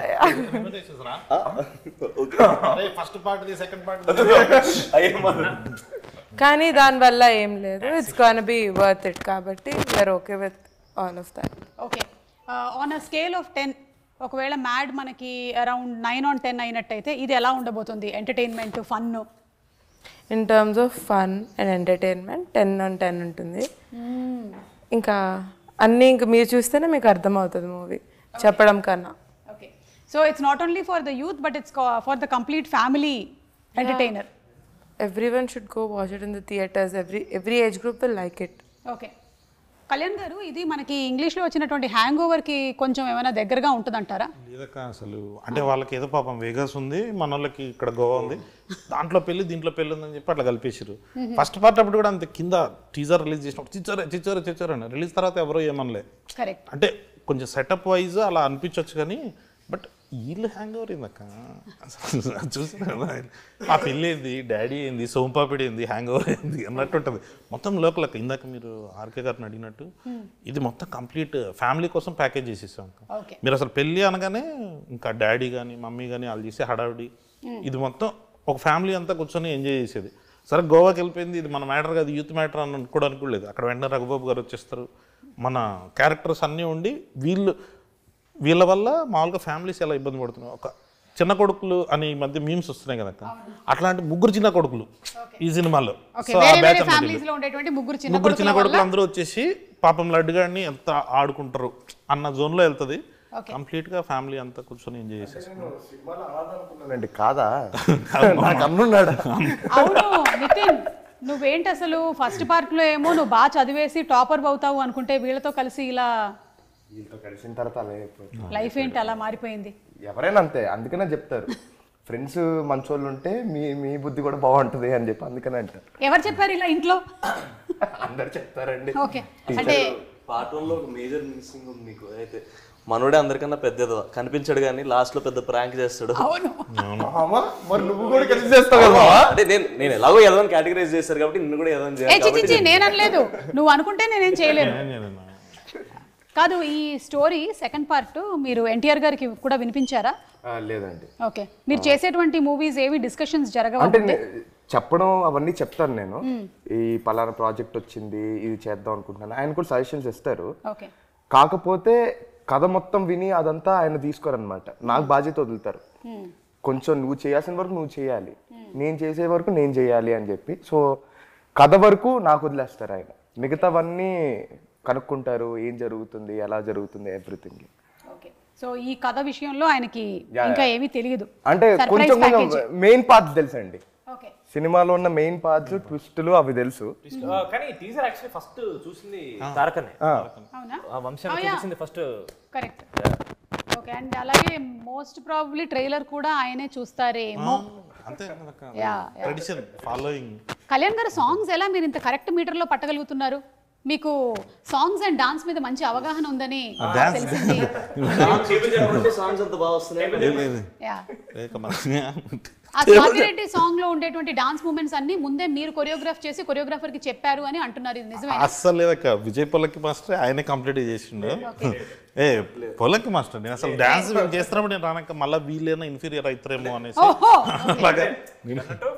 ఫస్ట్ పార్ట్ సెకండ్ పార్ట్ కానీ దానివల్ల ఏం లేదు, it's gonna be worth it. కాబట్టి we're okay with all of that. Okay, on a scale of 10, ఒకవేళ మ్యాడ్ మనకి అరౌండ్ 9 on 10 అయినట్టయితే ఇది ఎలా ఉండబోతుంది? Entertainment, fun. In terms of fun and entertainment 10 on 10 ఉంటుంది. ఇంకా అన్నీ ఇంకా మీరు చూస్తేనే మీకు అర్థమవుతుంది మూవీ చెప్పడం కన్నా. Okay, so it's not only for the youth but it's for the complete family entertainer. Everyone should go watch it in the theaters. Every age group will like it. Okay, Kalyan గారు ఇది మనకి ఇంగ్లీష్లో వచ్చినటువంటి hang ఓవర్కి కొంచెం ఏమైనా దగ్గరగా ఉంటుందంటారా? లేదక్క అసలు అంటే వాళ్ళకి ఏదో పాపం వేగస్ ఉంది, మన వాళ్ళకి ఇక్కడ గోవా ఉంది, దాంట్లో పెళ్ళి దీంట్లో పెళ్ళి ఉందని చెప్పి అట్లా కలిపేసారు. ఫస్ట్ పార్ట్ అప్పుడు కూడా అంతే, కింద టీజర్ రిలీజ్ చేసినప్పుడు చిచ్చోరే అని, రిలీజ్ తర్వాత ఎవరో ఏమనలే. కరెక్ట్. అంటే కొంచెం సెటప్ వైజ్ అలా అనిపించవచ్చు కానీ బట్ వీళ్ళు హ్యాంగ్ ఓవర్ ఏందక్క చూసిన ఆ పెళ్ళి ఏంది, డాడీ ఏంది, సోంపాపిడి ఏంది, హ్యాంగ్ ఓవర్ ఏంది అన్నట్టు ఉంటుంది మొత్తం లోకల్. ఇందాక మీరు ఆర్కే గారిని అడిగినట్టు ఇది మొత్తం కంప్లీట్ ఫ్యామిలీ కోసం ప్యాకేజ్ చేసేసాం. మీరు అసలు పెళ్ళి అనగానే ఇంకా డాడీ కానీ మమ్మీ కానీ వాళ్ళు చేసే హడావిడి, ఇది మొత్తం ఒక ఫ్యామిలీ అంతా కూర్చొని ఎంజాయ్ చేసేది. సరే గోవాకి వెళ్ళిపోయింది, ఇది మన మ్యాటర్ కాదు, యూత్ మ్యాటర్ అని అనుకోవడానికి కూడా లేదు. అక్కడ వెంటనే రఘుబాబు గారు వచ్చేస్తారు, మన క్యారెక్టర్స్ అన్నీ ఉండి వీళ్ళ వల్ల మామూలుగా ఫ్యామిలీస్ ఎలా ఇబ్బంది పడుతున్నాయి. ఒక చిన్న కొడుకులు అని ఈ మధ్య మీమ్స్ వస్తున్నాయి కదా, అట్లాంటి ముగ్గురు చిన్న కొడుకులు ఈ సినిమాలో. సో ఆ బ్యాచ్ ముగ్గురు చిన్న కొడుకులు అందరూ వచ్చేసి పాపం లడ్డుగాడిని ఎంత ఆడుకుంటారు అన్న జోన్లో వెళ్తుంది. కంప్లీట్ గా ఫ్యామిలీ అంతా కూర్చొని ఎంజాయ్ చేసేసి కాదా నాకు అన్నున్నాడు. అవును నితిన్, నువ్వేంటి అసలు ఫస్ట్ పార్ట్ లో ఏమో నువ్వు బాగా చదివేసి టాపర్ అవుతావు అనుకుంటే వీళ్ళతో కలిసి ఇలా వీళ్ళతో కలిసిన తర్వాత లైఫ్ ఏంటి అలా మారిపోయింది? ఎవరైనా అంతే, అందుకనే చెప్తారు ఫ్రెండ్స్ మంచోళ్ళు ఉంటే మీ బుద్ధి కూడా బాగుంటుంది అని చెప్పి అందుకనే అంటారు. ఎవరు చెప్పారు ఇలా ఇంట్లో? అందరు చెప్తారండి. ఓకే, అంటే పార్ట్ 1లో ఒక మేజర్ మిస్సింగ్ ఉంది మీకు. అయితే మనోడే అందరికన్నా పెద్దదో కనిపించాడు కానీ లాస్ట్ లో పెద్ద ప్రాంక్ చేస్తాడు. అవును, మరి నువ్వు కూడా కలిసి చేస్తావు కదా. అంటే నేను ఎలాగో ఎదవని కేటగరైజ్ చేశారు కాబట్టి నిన్ను కూడా ఎదవని చేయాలి. నేను అనలేదు, నువ్వు అనుకుంటే నేనేం చేయలేను. కాదు, ఈ స్టోరీ సెకండ్ పార్ట్ మీరు ఎన్టీఆర్ గారికి కూడా వినిపించారా? లేదండి. ఓకే, మీరు చేసేటువంటి మూవీస్ ఏవి డిస్కషన్స్ జరగవు అంటే చెప్పడం అవన్నీ చెప్తాను నేను, ఈ పలానా ప్రాజెక్ట్ వచ్చింది ఇది చేద్దాం అనుకుంటున్నాను, ఆయన కూడా సజెషన్స్ ఇస్తారు. ఓకే, కాకపోతే కథ మొత్తం విని అదంతా ఆయన తీసుకోరనమాట, నాకు బాధ్యత వదులుతారు. కొంచెం నువ్వు చేయాల్సిన వరకు నువ్వు చేయాలి, నేను చేసే వరకు నేను చేయాలి అని చెప్పి. సో కథ వరకు నాకు వదిలేస్తారు ఆయన, మిగతావన్నీ కనుక్కుంటారు, ఏం జరుగుతుంది ఎలా జరుగుతుంది ఎవ్రీథింగ్. ఓకే, సో ఈ కథ విషయంలో ఆయనకి ఇంకా ఏమీ తెలియదు, అంటే కొంచెం మెయిన్ పార్ట్స్ తెలుసండి. ఓకే, సినిమాలో ఉన్న మెయిన్ పార్ట్స్ ట్విస్టులు అవి తెలుసు. కానీ టీజర్ యాక్చువల్లీ ఫస్ట్ చూసింది తారకనే. అవునా? ఆ వంశాన్ని చూసింది ఫస్ట్. కరెక్ట్. ఓకే, అండ్ అలాగే మోస్ట్ ప్రాబబ్లీ ట్రైలర్ కూడా ఆయనే చూస్తారేమో. అంతే ట్రెడిషన్ ఫాలోయింగ్. కళ్యాణ్ గారు సాంగ్స్ ఎలా మీరు ఇంత కరెక్ట్ మీటర్ లో పట్టగలుగుతున్నారు? మీకు సాంగ్స్ అండ్ డాన్స్ మీద మంచి అవగాహన ఉందని తెలిసింది. సాంగ్స్ అంత బాగా వస్తున్నాయి. ఆ స్వాతిరెడ్డి సాంగ్ లో ఉండేటువంటి డాన్స్ మూమెంట్స్ అన్ని ముందే మీరు కొరియోగ్రాఫ్ చేసి కొరియోగ్రాఫర్ కి చెప్పారు అని అంటున్నారు, ఇది నిజమే? అస్సలు లేదక్క, విజయ్ పొలక్కి మాస్టర్ ఆయనే కంప్లీట్ చేసిండు. పొలక్కి మాస్టర్ నేను అసలు డాన్స్ చేస్తున్నప్పుడు నేను రానక్క మళ్ళీ వీళ్ళైనా ఇన్ఫీరియర్ అవుతారేమో అనేసి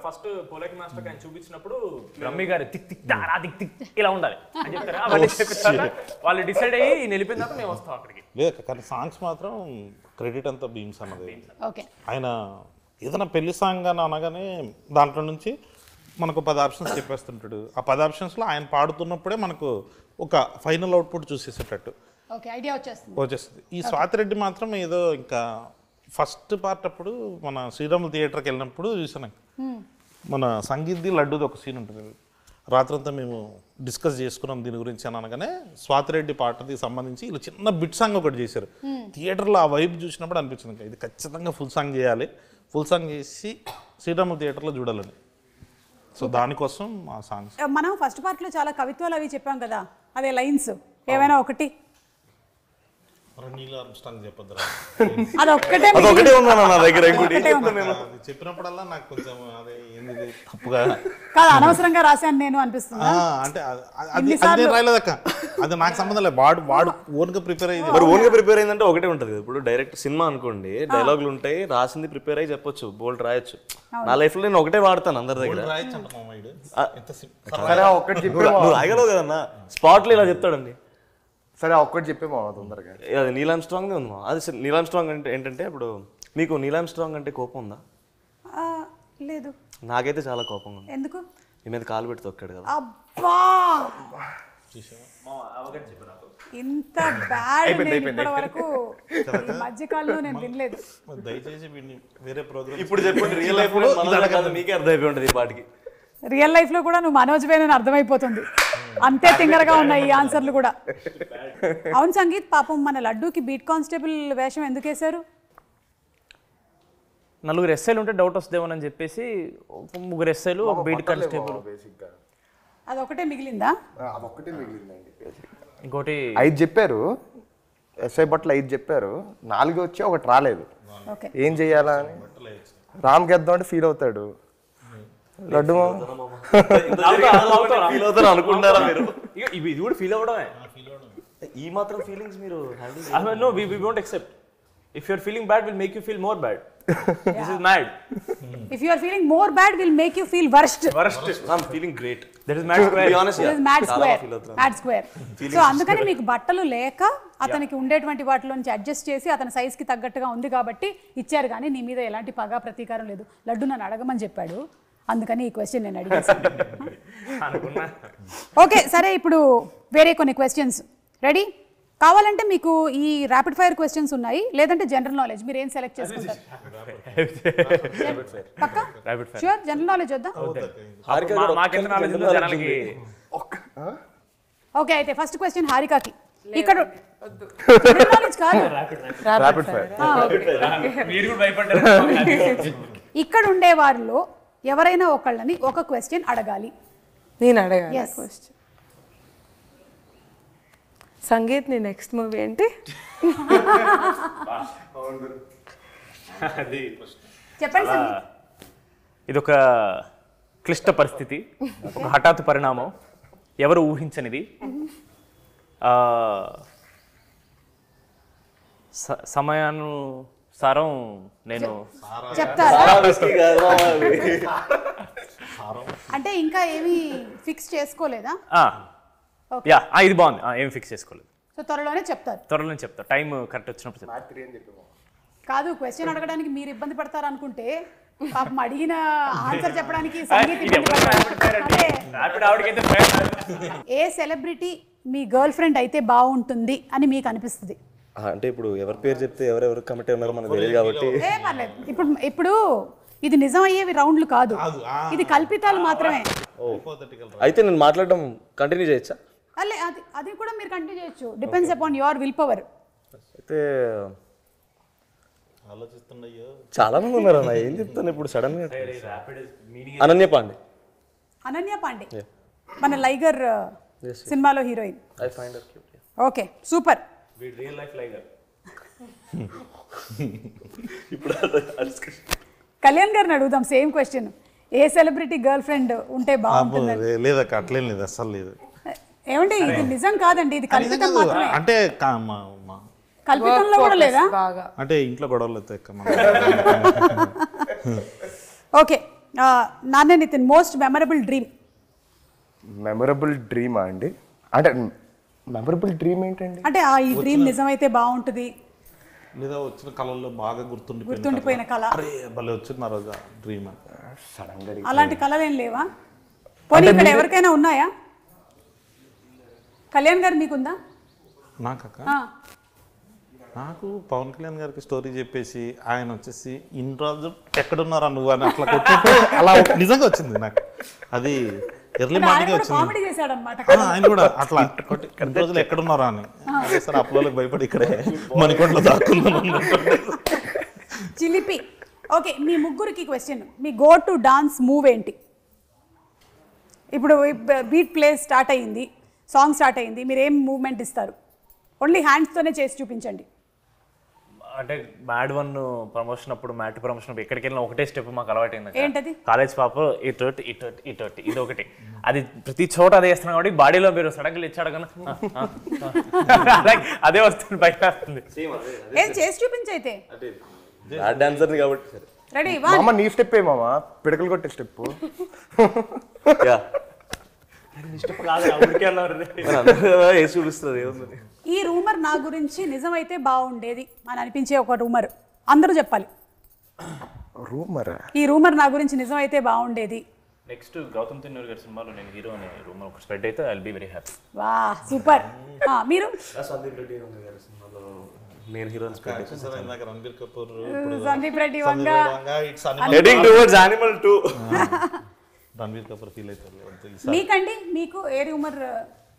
ఫస్ట్ పొలక్కి మాస్టర్ ఆయన చూపించినప్పుడు రమ్మి గారు టిక్ టిక్ తారా టిక్ టిక్ ఇలా ఉండాలి అని చెప్తారు. అవన్నీ చెప్పిస్తారు, వాళ్ళు డిసైడ్ అయ్యి వెళ్ళిపోయిన తర్వాత మేము వస్తాం అక్కడికి. లేదు కానీ సాంగ్స్ మాత్రం క్రెడిట్ అంతా బీమ్స్ అన్నది. ఓకే, ఆయన ఏదైనా పెళ్లి సాంగ్ అని అనగానే దాంట్లో నుంచి మనకు 10 ఆప్షన్స్ చెప్పేస్తుంటాడు. ఆ 10 ఆప్షన్స్లో ఆయన పాడుతున్నప్పుడే మనకు ఒక ఫైనల్ అవుట్పుట్ చూసేసేటట్టు ఐడియా వచ్చేస్తుంది. ఈ స్వాతిరెడ్డి మాత్రం ఏదో ఇంకా ఫస్ట్ పార్ట్ అప్పుడు మన శ్రీరాములు థియేటర్కి వెళ్ళినప్పుడు చూసాను, మన సంగీత్ది లడ్డూది ఒక సీన్ ఉంటుంది. రాత్రంతా మేము డిస్కస్ చేసుకున్నాం దీని గురించి అని అనగానే స్వాతిరెడ్డి పాటకి సంబంధించి ఇలా చిన్న బిట్ సాంగ్ ఒకటి చేశారు. థియేటర్లో ఆ వైబ్ చూసినప్పుడు అనిపించింది ఇది ఖచ్చితంగా ఫుల్ సాంగ్ చేయాలి, ఫుల్ సాంగ్ చేసి శ్రీరాములు థియేటర్లో చూడాలని. సో దానికోసం ఆ సాంగ్స్. మనం ఫస్ట్ పార్ట్ లో చాలా కవిత్వాలు అవి చెప్పాం కదా, అదే లైన్స్ ఏమైనా ఒకటి అదొకటే ఉందా నా దగ్గర? చెప్పినప్పుడల్లా నాకు కొంచెం అదే ఏంది తప్పుగా కాదు అనవసరంగా రాశాను నేను అనిపిస్తుంది. అంటే అది రాయలేదక్క, అది నాకు సంబంధం లేదు. వాడు ఓన్ గా ప్రిపేర్ అయ్యింది. మరి ఓన్ గా ప్రిపేర్ అయిందంటే ఒకటే ఉంటుంది కదా. ఇప్పుడు డైరెక్ట్ సినిమా అనుకోండి, డైలాగులు ఉంటాయి, రాసింది ప్రిపేర్ అయ్యి చెప్పొచ్చు, బోల్డ్ రాయొచ్చు. నా లైఫ్ లో నేను ఒకటే వాడతాను అందరి దగ్గర. నువ్వు రాయగలవు కదన్నా, స్పాట్ లో ఇలా చెప్తాడండి. సరే ఒక్కటి చెప్పేమో తొందరగా. అది నీలామ్ స్ట్రాంగ్ ఉంది. అది నీలామ్ స్ట్రాంగ్ అంటే ఏంటంటే, ఇప్పుడు మీకు నీలామ్ స్ట్రాంగ్ అంటే కోపం ఉందా? లేదు. నాకైతే చాలా కోపం ఉంది. ఎందుకు? నీ మీద కాలు పెట్టి తొక్కాడు కదా. అబ్బా ఇంత బ్యాడ్ నేను ఇప్పటి వరకు ఈ మధ్యకాలంలో నేను వినలేదు. దయచేసి వీడిని వేరే ప్రోగ్రామ్ ఇప్పుడు చెప్పండి రియల్ లైఫ్ లో మీకే అర్థమైపోయి ఉంటుంది ఈ పాటికి. రియల్ లైఫ్ లో కూడా నువ్వు మనోజ్ వేనని అర్థమైపోతుంది, అంతే తింగరగా ఉన్నాయి ఈ ఆన్సర్లు కూడా. అవును సంగీత్, పాపం మన లడ్డూకి బీట్ కానిస్టేబుల్ వేషం ఎందుకు వేశారు? 4 ఎస్ఐలు ఉంటే డౌట్ వస్తుందేమోనని చెప్పేసి 3 ఎస్ఐలు ఒక బీట్ కానిస్టేబుల్. అది ఒకటే మిగిలిందా? అదొక్కటే మిగిలిందండి. ఇంకోటి 5 చెప్పారు, ఎస్ఐ బట్టలు 5 చెప్పారు, 4 వచ్చి ఒకటి రాలేదు. ఓకే, ఏం చెయ్యాలా అని రామ్ గెద్దాం అంటే ఫీల్ అవుతాడు. లడ్డు ఫీల్ అవుతారు అనుకుంటారా మీరు? ఇది కూడా ఫీల్ అవ్వడమే. ఈ మాత్రం ఫీలింగ్స్ మీరు handle no we won't accept. If you're feeling bad, we'll make you feel more bad. This is mad. if you are feeling more bad, we'll make you feel worst. I'm feeling great. That is mad square. To be honest, This is mad చాలా square. feel అవుతున్నాను. Mad square. So అందుకని మీకు బట్టలు లేక అతనికి ఉండేటువంటి వాటిలో నుంచి అడ్జస్ట్ చేసి అతని సైజ్ కి తగ్గట్టుగా ఉంది కాబట్టి ఇచ్చారు, కానీ నీ మీద ఎలాంటి పగ ప్రతీకారం లేదు. లడ్డు నన్ను అడగమని చెప్పాడు, అందుకని ఈ క్వశ్చన్ నేను అడిగేసాను. ఓకే సరే, ఇప్పుడు వేరే కొన్ని క్వశ్చన్స్ రెడీ కావాలంటే మీకు ఈ ర్యాపిడ్ ఫైర్ క్వశ్చన్స్ ఉన్నాయి, లేదంటే జనరల్ నాలెడ్జ్, మీరు ఏం సెలెక్ట్ చేసుకుంటారు? పక్కా షూర్, జనరల్ నాలెడ్జ్ వద్దా? మాకెంత నాలెడ్జ్ ఉందో జనాలకి. ఓకే, అయితే ఫస్ట్ క్వశ్చన్ హారికాకి. ఇక్కడ జనరల్ నాలెడ్జ్ కాదు, ర్యాపిడ్ ఫైర్. మీరు కూడా భయపడ్డారు. ఇక్కడ ఉండే వారిలో ఎవరైనా ఒకళ్ళని ఒక క్వశ్చన్ అడగాలి. నేను అడగాలి Yes. క్వశ్చన్. సంగీత్, నీ నెక్స్ట్ మూవీ ఏంటి? చెప్పండి సంగీత్. ఇది ఒక క్లిష్ట పరిస్థితి, ఒక హఠాత్ పరిణామం, ఎవరు ఊహించనిది. సమయానుసారం నేను చెప్తారా? అంటే ఇంకా ఏమీ ఫిక్స్ చేసుకోలేదా? ఇది బాగుంది, ఏం ఫిక్స్ చేసుకోలేదు. సో త్వరలోనే చెప్తారు. త్వరలో చెప్తా, టైం కరెక్ట్ వచ్చినప్పుడు చెప్తా. కాదు, క్వశ్చన్ అడగడానికి మీరు ఇబ్బంది పడతారు అనుకుంటే పాపం అడిగిన ఆన్సర్ చెప్పడానికి సంగీత్ ఇబ్బంది పడతారు. ఏ సెలబ్రిటీ మీ గర్ల్ ఫ్రెండ్ అయితే బాగుంటుంది అని మీకు అనిపిస్తుంది? అంటే ఇప్పుడు ఎవరి పేరు చెప్తే ఎవరెవరు కమిటీ ఉన్నారో మనకు తెలియదు కాబట్టి ఏ పర్లేదు, ఇప్పుడు ఇది నిజం అయ్యేవి రౌండ్లు కాదు, ఇది కల్పితాలు మాత్రమే. అయితే నేను మాట్లాడడం కంటిన్యూ చేయొచ్చా? అల్లే అది కూడా మీరు కంటిన్యూ చేయొచ్చు, depends upon your will power. అయితే ఆలోచిస్తున్నాయో చాలా మంది ఉన్నారు అన్న, ఏం చెప్తాను ఇప్పుడు సడన్ గా. అనన్య పాండే. అనన్య పాండే మన లైగర్ సినిమాలో heroine. I find her cute. Okay super. Real life Liger. ఇప్పుడు కళ్యాణ్ గారిని అడుగుదాం సేమ్ క్వశ్చన్. ఏ సెలబ్రిటీ గర్ల్ ఫ్రెండ్ ఉంటే బాగుంటుంది? లేదక్క, అట్లేం లేదు, అస్సలు లేదు. ఏమంటే ఇది నిజం కాదండి, ఇది కల్పితం మాత్రమే. అంటే కల్పితంలో కూడా లేదా? బాగా అంటే ఇంట్లో గొడవలు అవుతాయి. ఓకే, నాన్నే Nithin, most memorable dream. Memorable డ్రీమా అండి? అంటే మెమరబుల్ డ్రీమ్ ఏంటండి? అంటే ఈ డ్రీమ్ నిజమైతే బాగుంటుంది, లేదా వచ్చిన కళల్లో బాగా గుర్తుండిపోయిన కళ. అరే భలే వచ్చింది ఆ రోజు డ్రీమ్ అని. సడన్ గా అలాంటి కళలు ఏం లేవా? పోనీ ఇక్కడ ఎవరికైనా ఉన్నాయా? కళ్యాణ్ గారు మీకుందా? నాకక్క, నాకు పవన్ కళ్యాణ్ గారికి స్టోరీ చెప్పేసి ఆయన వచ్చేసి ఇన్ని రోజులు ఎక్కడున్నారా నువ్వు అని అట్లా కొట్టినట్టు అలా నిజంగా వచ్చింది నాకు. అది ఎర్లీ మార్నింగ్ వచ్చింది. కామెడీ చేశాడు అన్నమాట. ఆయన కూడా అట్లా కొట్టి ఇన్ని రోజులు ఎక్కడున్నారా అని. సార్ అప్లోకి భయపడి ఇక్కడే మణికొండలో దాక్కున్నాను. చిలిపి. ఓకే, మీ ముగ్గురికి question. Me go to dance move ఏంటి? ఇప్పుడు బీట్ ప్లే స్టార్ట్ అయ్యింది, సాంగ్ స్టార్ట్ అయ్యింది, మీరు ఏం మూవ్మెంట్ ఇస్తారు? ఓన్లీ హ్యాండ్స్తోనే చేసి చూపించండి. అంటే మ్యాడ్ 1 ప్రమోషన్ అప్పుడు, మ్యాట్ ప్రమోషన్ అప్పుడు ఎక్కడికి వెళ్ళినా ఒకటే స్టెప్ మాకు అలవాటైంది. ఏంటది? కాలేజ్ పాప ఇటు ఇది ఒకటి, అది ప్రతి చోట అదే చేస్తున్నాం కాబట్టి బాడీలో మీరు సడన్గా ఇచ్చాడు కన్నా అదే వస్తుంది, బయట వస్తుంది. ఏం చేసి చూపించైతే. డాన్సర్ కాబట్టి రెడీ? మామ నీ స్టెప్ ఏ మామ, పిడకలు కొట్టే స్టెప్. చూపిస్తుంది. ఈ రూమర్ నా గురించి నిజమైతే బాగుండేది అని అనిపించే ఒక రూమర్ అందరూ చెప్పాలి. రూమర్? ఈ రూమర్ నా గురించి నిజమైతే బాగుండేది నెక్స్ట్ గౌతమ్ తిన్నూరు గారి సినిమాలో నేను హీరో అనే రూమ్ ఒక స్ప్రెడ్ అయితే I will be very happy. వా సూపర్. మీరు సందీప్ రెడ్డి గారి సినిమాలో నేను హీరో ఇందాక Ranbir Kapoor Sandeep Reddy Vanga heading towards Animal 2 Ranbir Kapoor feel అవుతారు. మీకండి మీకు ఏ రూమర్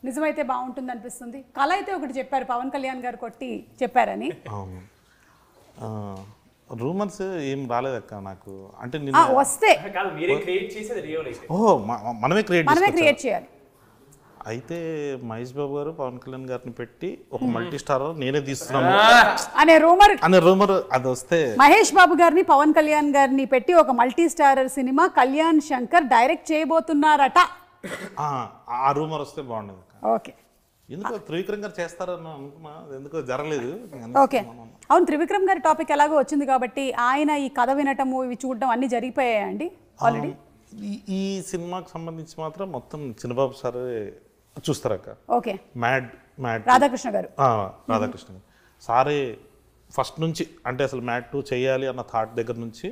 నిజమైతే బాగుంటుంది అనిపిస్తుంది? కళ అయితే ఒకటి చెప్పారు, పవన్ కళ్యాణ్ గారు కొట్టి చెప్పారని. అవును, రూమర్స్ ఏం రాలేదక్క నాకు. అంటే వస్తే కాదు మీరే క్రియేట్ చేసేది రియల్ అయితే. ఓహో మనమే క్రియేట్ చేయాలి. అయితే మహేష్ బాబు గారు పవన్ కళ్యాణ్ గారిని పెట్టి ఒక మల్టీ స్టార్ నేనే తీస్తున్నాను అనే రూమర్ అది వస్తే మహేష్ బాబు గారిని పవన్ కళ్యాణ్ గారిని పెట్టి ఒక మల్టీ స్టారర్ సినిమా కళ్యాణ్ శంకర్ డైరెక్ట్ చేయబోతున్నారట. ఆ రూమర్ వస్తే బాగుండదు. ఓకే, ఎందుకో త్రివిక్రమ్ గారు చేస్తారని అనుకున్నా, ఎందుకో జరగలేదు. ఓకే, అవును, త్రివిక్రమ్ గారి టాపిక్ ఎలాగో వచ్చింది కాబట్టి ఆయన ఈ కథ వినటము ఇవి చూడటం అన్ని జరిగిపోయాయండి ఆల్రెడీ. ఈ సినిమాకి సంబంధించి మాత్రం మొత్తం చిన్నబాబు సార్ చూస్తారక్క. ఓకే, మ్యాడ్ రాధాకృష్ణ గారు రాధాకృష్ణ గారు సారే ఫస్ట్ నుంచి, అంటే అసలు మ్యాడ్ 2 చేయాలి అన్న థాట్ దగ్గర నుంచి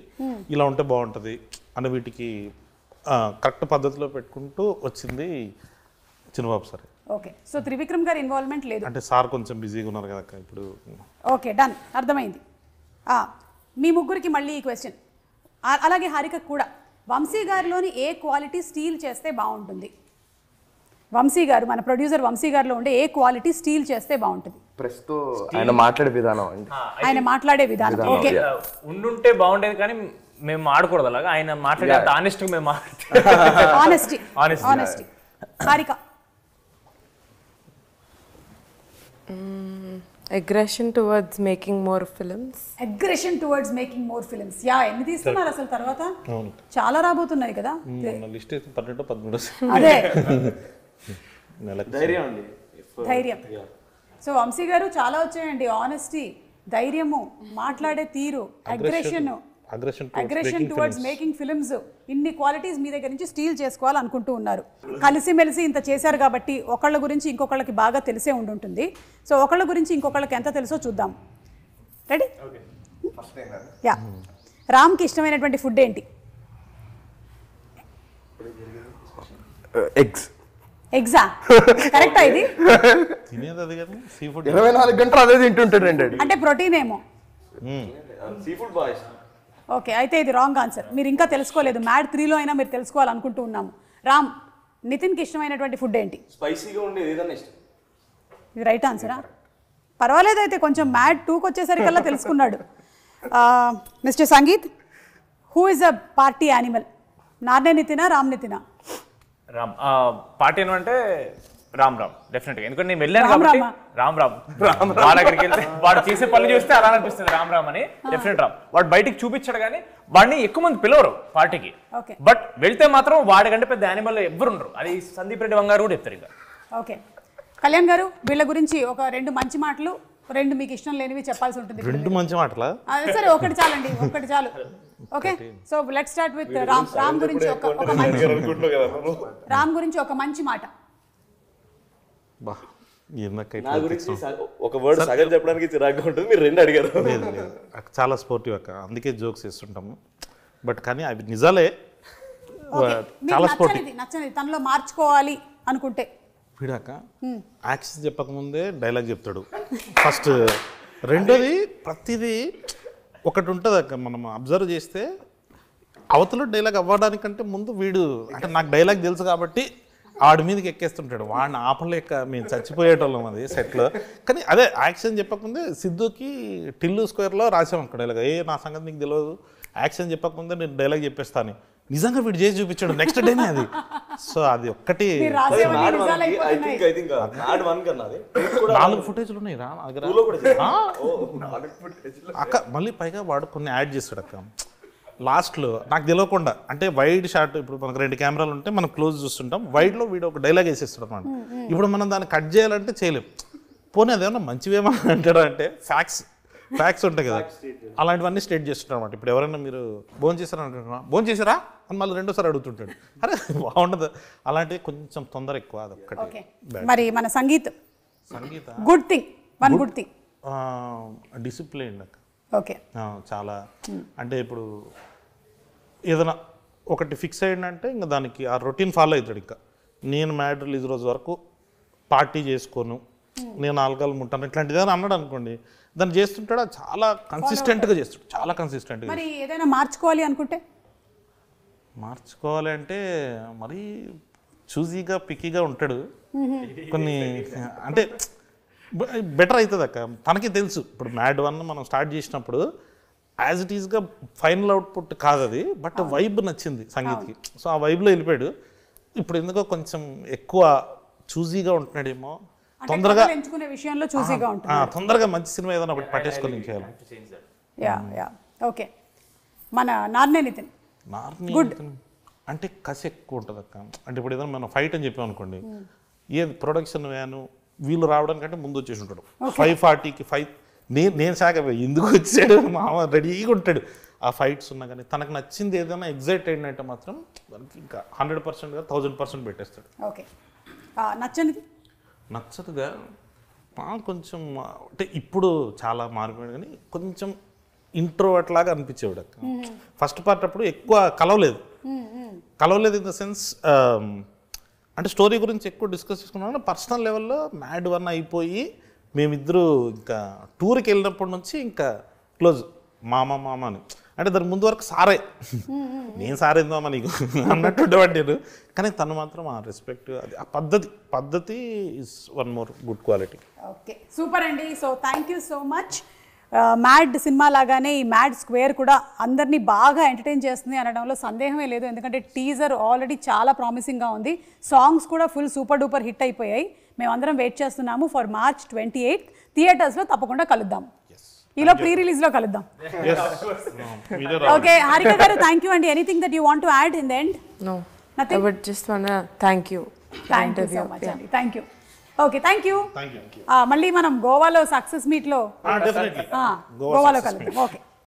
ఇలా ఉంటే బాగుంటుంది అని వీటికి కరెక్ట్ పద్ధతిలో పెట్టుకుంటూ వచ్చింది చిన్నబాబు సార్. ఓకే, సో త్రివిక్రమ్ గారి ఇన్వాల్వ్మెంట్ లేదు అంటే సార్ కొంచెం బిజీగా ఉన్నారు కదా ఇప్పుడు. ఓకే, డన్, అర్థమైంది. మీ ముగ్గురికి మళ్ళీ ఈ క్వశ్చన్, అలాగే హారిక కూడా. వంశీ గారిలోని ఏ క్వాలిటీ స్టీల్ చేస్తే బాగుంటుంది? వంశీ గారు, మన ప్రొడ్యూసర్ వంశీ గారిలో ఉండే ఏ క్వాలిటీ స్టీల్ చేస్తే బాగుంటుంది? ప్రస్తుతం ఆయన మాట్లాడే విధానం అండి, ఆయన మాట్లాడే విధానం. ఓకే, ఉండుంటే బాగుండేది కానీ మేము ఆడకూడదు అలాగా. ఆయన మాట్లాడే ఆనెస్ట్ గా మేము honesty. Harika aggression towards making more films. Yeah, ఎన్ని తీస్తున్నారు అసలు తర్వాత? చాలా రాబోతున్నాయి కదా. లిస్ట్ 12-13 అదే ధైర్యం. సో వంశీ గారు చాలా వచ్చాయండి. ఆనెస్టీ, ధైర్యము, మాట్లాడే తీరు, అగ్రెషన్ టువర్డ్స్ మేకింగ్ ఫిల్మ్స్, ఇన్ని క్వాలిటీస్ మీ దగ్గర నుంచి స్టీల్ చేసుకోవాలనుకుంటూ ఉన్నారు. కలిసిమెలిసి ఇంత చేశారు కాబట్టి ఒకళ్ళ గురించి ఇంకొకళ్ళకి బాగా తెలిసే ఉండుంటుంది. సో ఒకళ్ళ గురించి ఇంకొకళ్ళకి ఎంత తెలుసో చూద్దాం. రెడీ? యా. రామ్కి ఇష్టమైనటువంటి ఫుడ్ ఏంటి? ఎగ్జా కరెక్టా? ఇది తినేది అది కానీ సీ ఫుడ్ 24 గంటలు అదే తింటుంటాడండి. అంటే ప్రోటీన్ ఏమో. సీ ఫుడ్ బాగా ఇష్టం. ఓకే, అయితే ఇది రాంగ్ ఆన్సర్. మీరు ఇంకా తెలుసుకోలేదు. మ్యాడ్ 3లో అయినా మీరు తెలుసుకోవాలనుకుంటూ ఉన్నాము. రామ్, నితిన్కి ఇష్టమైనటువంటి ఫుడ్ ఏంటి? స్పైసీగా ఉండేది ఏదైనా ఇష్టం. ఇది రైట్ ఆన్సరా? పర్వాలేదు, అయితే కొంచెం మ్యాడ్ 2కి వచ్చేసరికల్లా తెలుసుకున్నాడు. Mister Sangeeth, who is a party animal? Narne నితినా, రామ్ నితినా? రామ్. పార్టీ అంటే రామ్ డెఫినెట్గా. ఎందుకంటే నేను వెళ్ళాను కాబట్టి రామ్ వాడు అక్కడికి వెళ్తే వాడు చేసే పనులు చూస్తే అలా అనిపిస్తుంది రామ్ అని. డెఫినెట్ రామ్. వాడు బయటికి చూపించాడు కానీ వాడిని ఎక్కువ మంది పిలవరు పార్టీకి. బట్ వెళ్తే మాత్రం వాడి కంటే పెద్ద యానిమల్ ఎవ్వరు ఉండరు. అది సందీప్ రెడ్డి వంగారు కూడా చెప్తారు ఇంకా. ఓకే, కళ్యాణ్ గారు, వీళ్ళ గురించి ఒక 2 మంచి మాటలు, 2 మీకు ఇష్టం లేనివి చెప్పాల్సి ఉంటుంది. 2 మంచి మాటలా? సరే, ఒకటి చాలండి, ఒకటి చాలు. Okay, so let's start with Ram గురించి ఒక మంచి మాట. నా గురించి ఒక వర్డ్ సగం చెప్పడానికి చిరాగ్గా ఉంటుంది. మీరు 2 అడిగారు. చాలా స్పోర్టివ్ అక్క, అందుకే జోక్స్ చేస్తుంటాము. బట్ కానీ అవి నిజాలే. చాలా స్పోర్టివ్. నచ్చని తనలో మార్చుకోవాలి అనుకుంటే వీడాక యాక్షన్ చెప్పకముందే డైలాగ్ చెప్తాడు ఫస్ట్. రెండోది ప్రతిదీ ఒకటి ఉంటుంది అక్క, మనం అబ్జర్వ్ చేస్తే అవతల డైలాగ్ అవ్వడానికంటే ముందు వీడు, అంటే నాకు డైలాగ్ తెలుసు కాబట్టి ఆడి మీదకి ఎక్కేస్తుంటాడు. వాడిని ఆపలేక మేము చచ్చిపోయేటోళ్ళం అది సెట్లో. కానీ అదే యాక్షన్ చెప్పకముందే సిద్ధుకి టిల్లు స్క్వేర్లో రాసాం అక్కడ డైలాగ్. నా సంగతి నీకు తెలియదు, యాక్షన్ చెప్పకముందే నేను డైలాగ్ చెప్పేస్తాను. నిజంగా వీడు చేసి చూపించాడు నెక్స్ట్ డేనే అది. సో అది ఒక్కటి 4 ఫుటేజ్లు ఉన్నాయి రా అక్క. మళ్ళీ పైగా వాడు కొన్ని యాడ్ చేస్తాడు అక్క లాస్ట్లో, నాకు తెలియకుండా. అంటే వైడ్ షాట్, ఇప్పుడు మనకు 2 కెమెరాలు ఉంటే మనం క్లోజ్ చూస్తుంటాం, వైడ్లో వీడు ఒక డైలాగ్ వేసేస్తాడు అనమాట. ఇప్పుడు మనం దాన్ని కట్ చేయాలంటే చేయలేం. పోనీ అదేమన్నా మంచివేమో అంటారా అంటే ఫ్యాక్ట్స్ ఉంటాయి కదా, అలాంటివన్నీ స్టేట్ చేస్తుంటారు అనమాట. ఇప్పుడు ఎవరైనా మీరు భోజనం చేశారా అంటున్నా, భోజనం చేశారా అని మళ్ళీ 2సారి అడుగుతుంటాడు. అరే బాగుండదు, అలాంటివి కొంచెం తొందర ఎక్కువ. అదొక్కటి. మరి మన సంగీత గుడ్ థింగ్ డిసిప్లిన్ అక్క. ఓకే, చాలా. అంటే ఇప్పుడు ఏదైనా ఒకటి ఫిక్స్ అయ్యిందంటే ఇంకా దానికి ఆ రొటీన్ ఫాలో అవుతాడు. ఇంకా నేను మ్యాడ్ రిలీజ్ రోజు వరకు పార్టీ చేసుకోను, నేను ఆల్కహాల్ ముట్టాను ఇట్లాంటిది అని అన్నాడు అనుకోండి, దాన్ని చేస్తుంటాడు. చాలా కన్సిస్టెంట్గా చేస్తాడు, చాలా కన్సిస్టెంట్గా. మరి ఏదైనా మార్చుకోవాలి అనుకుంటే మార్చుకోవాలి అంటే మరీ చూజీగా పిక్కీగా ఉంటాడు. కొన్ని అంటే బెటర్ అవుతుంది అక్క, తనకి తెలుసు. ఇప్పుడు మ్యాడ్ 1 మనం స్టార్ట్ చేసినప్పుడు యాజ్ ఇట్ ఈస్గా ఫైనల్ అవుట్పుట్ కాదు అది, బట్ వైబ్ నచ్చింది సంగీత్కి. సో ఆ వైబ్లో వెళ్ళిపోయాడు. ఇప్పుడు ఎందుకో కొంచెం ఎక్కువ చూజీగా ఉంటున్నాడేమో, తొందరగా ఎంచుకునే విషయంలో చూసీగా ఉంటుంది. తొందరగా మంచి సినిమా ఏదైనా ఒకటి పట్టేసుకొని చేయాలి. Yeah okay. మన నార్నే నితిన్ గుడ్ అంటే కసి ఎక్కువ ఉంటుంది అక్క. అంటే ఇప్పుడు ఏదైనా మనం ఫైట్ అని చెప్పాం అనుకోండి, ఏది ప్రొడక్షన్ వ్యాను వీళ్ళు రావడానికంటే ముందు వచ్చేసి ఉంటాడు. 5:40కి నేను సాగ ఎందుకు వచ్చాడు మామ రెడీగా ఉంటాడు. ఆ ఫైట్స్ ఉన్నా కానీ తనకు నచ్చింది ఏదైనా ఎగ్జైట్ అయిందంటే మాత్రం దానికి ఇంకా 100%గా 1000% పెట్టేస్తాడు. ఓకే. నచ్చనిది నచ్చదుగా కొంచెం అంటే ఇప్పుడు చాలా మారిపోయాడు, కానీ కొంచెం ఇంట్రోవర్ట్ లాగా అనిపించేవాడు అక్క. ఫస్ట్ పార్ట్ అప్పుడు ఎక్కువ కలవలేదు ఇన్ ద సెన్స్ అంటే స్టోరీ గురించి ఎక్కువ డిస్కస్ చేసుకున్నాను. పర్సనల్ లెవెల్లో మ్యాడ్ 1 అయిపోయి మేమిద్దరు ఇంకా టూర్కి వెళ్ళినప్పటి నుంచి ఇంకా క్లోజ్ మామ అని. అంటే దాని ముందు వరకు సారే, నేను సారేందామా నీకు అన్నట్టు ఉండేవాడు నేను. కానీ తను మాత్రం ఆ రెస్పెక్ట్, అది ఆ పద్ధతి is one more good quality. Okay, super అండి. So thank you so much. Mad సినిమా లాగానే ఈ మ్యాడ్ స్క్వేర్ కూడా అందరినీ బాగా ఎంటర్టైన్ చేస్తుంది అనడంలో సందేహమే లేదు. ఎందుకంటే టీజర్ ఆల్రెడీ చాలా ప్రామిసింగ్గా ఉంది, సాంగ్స్ కూడా ఫుల్ సూపర్ డూపర్ హిట్ అయిపోయాయి. మేమందరం వెయిట్ చేస్తున్నాము ఫర్ March 28 థియేటర్స్లో. తప్పకుండా కలుద్దాం, ఈలో ప్రీ రిలీజ్లో కలుద్దాం. ఓకే హారిక గారు, థ్యాంక్ యూ అండి. Anything that you want to add in the end? No, I would just wanna thank you. Thank you so much అండి. Thank you. Okay, thank you. మళ్ళీ మనం గోవాలో సక్సెస్ మీట్లో డెఫినెట్లీ గోవాలో కలుద్దాం. ఓకే.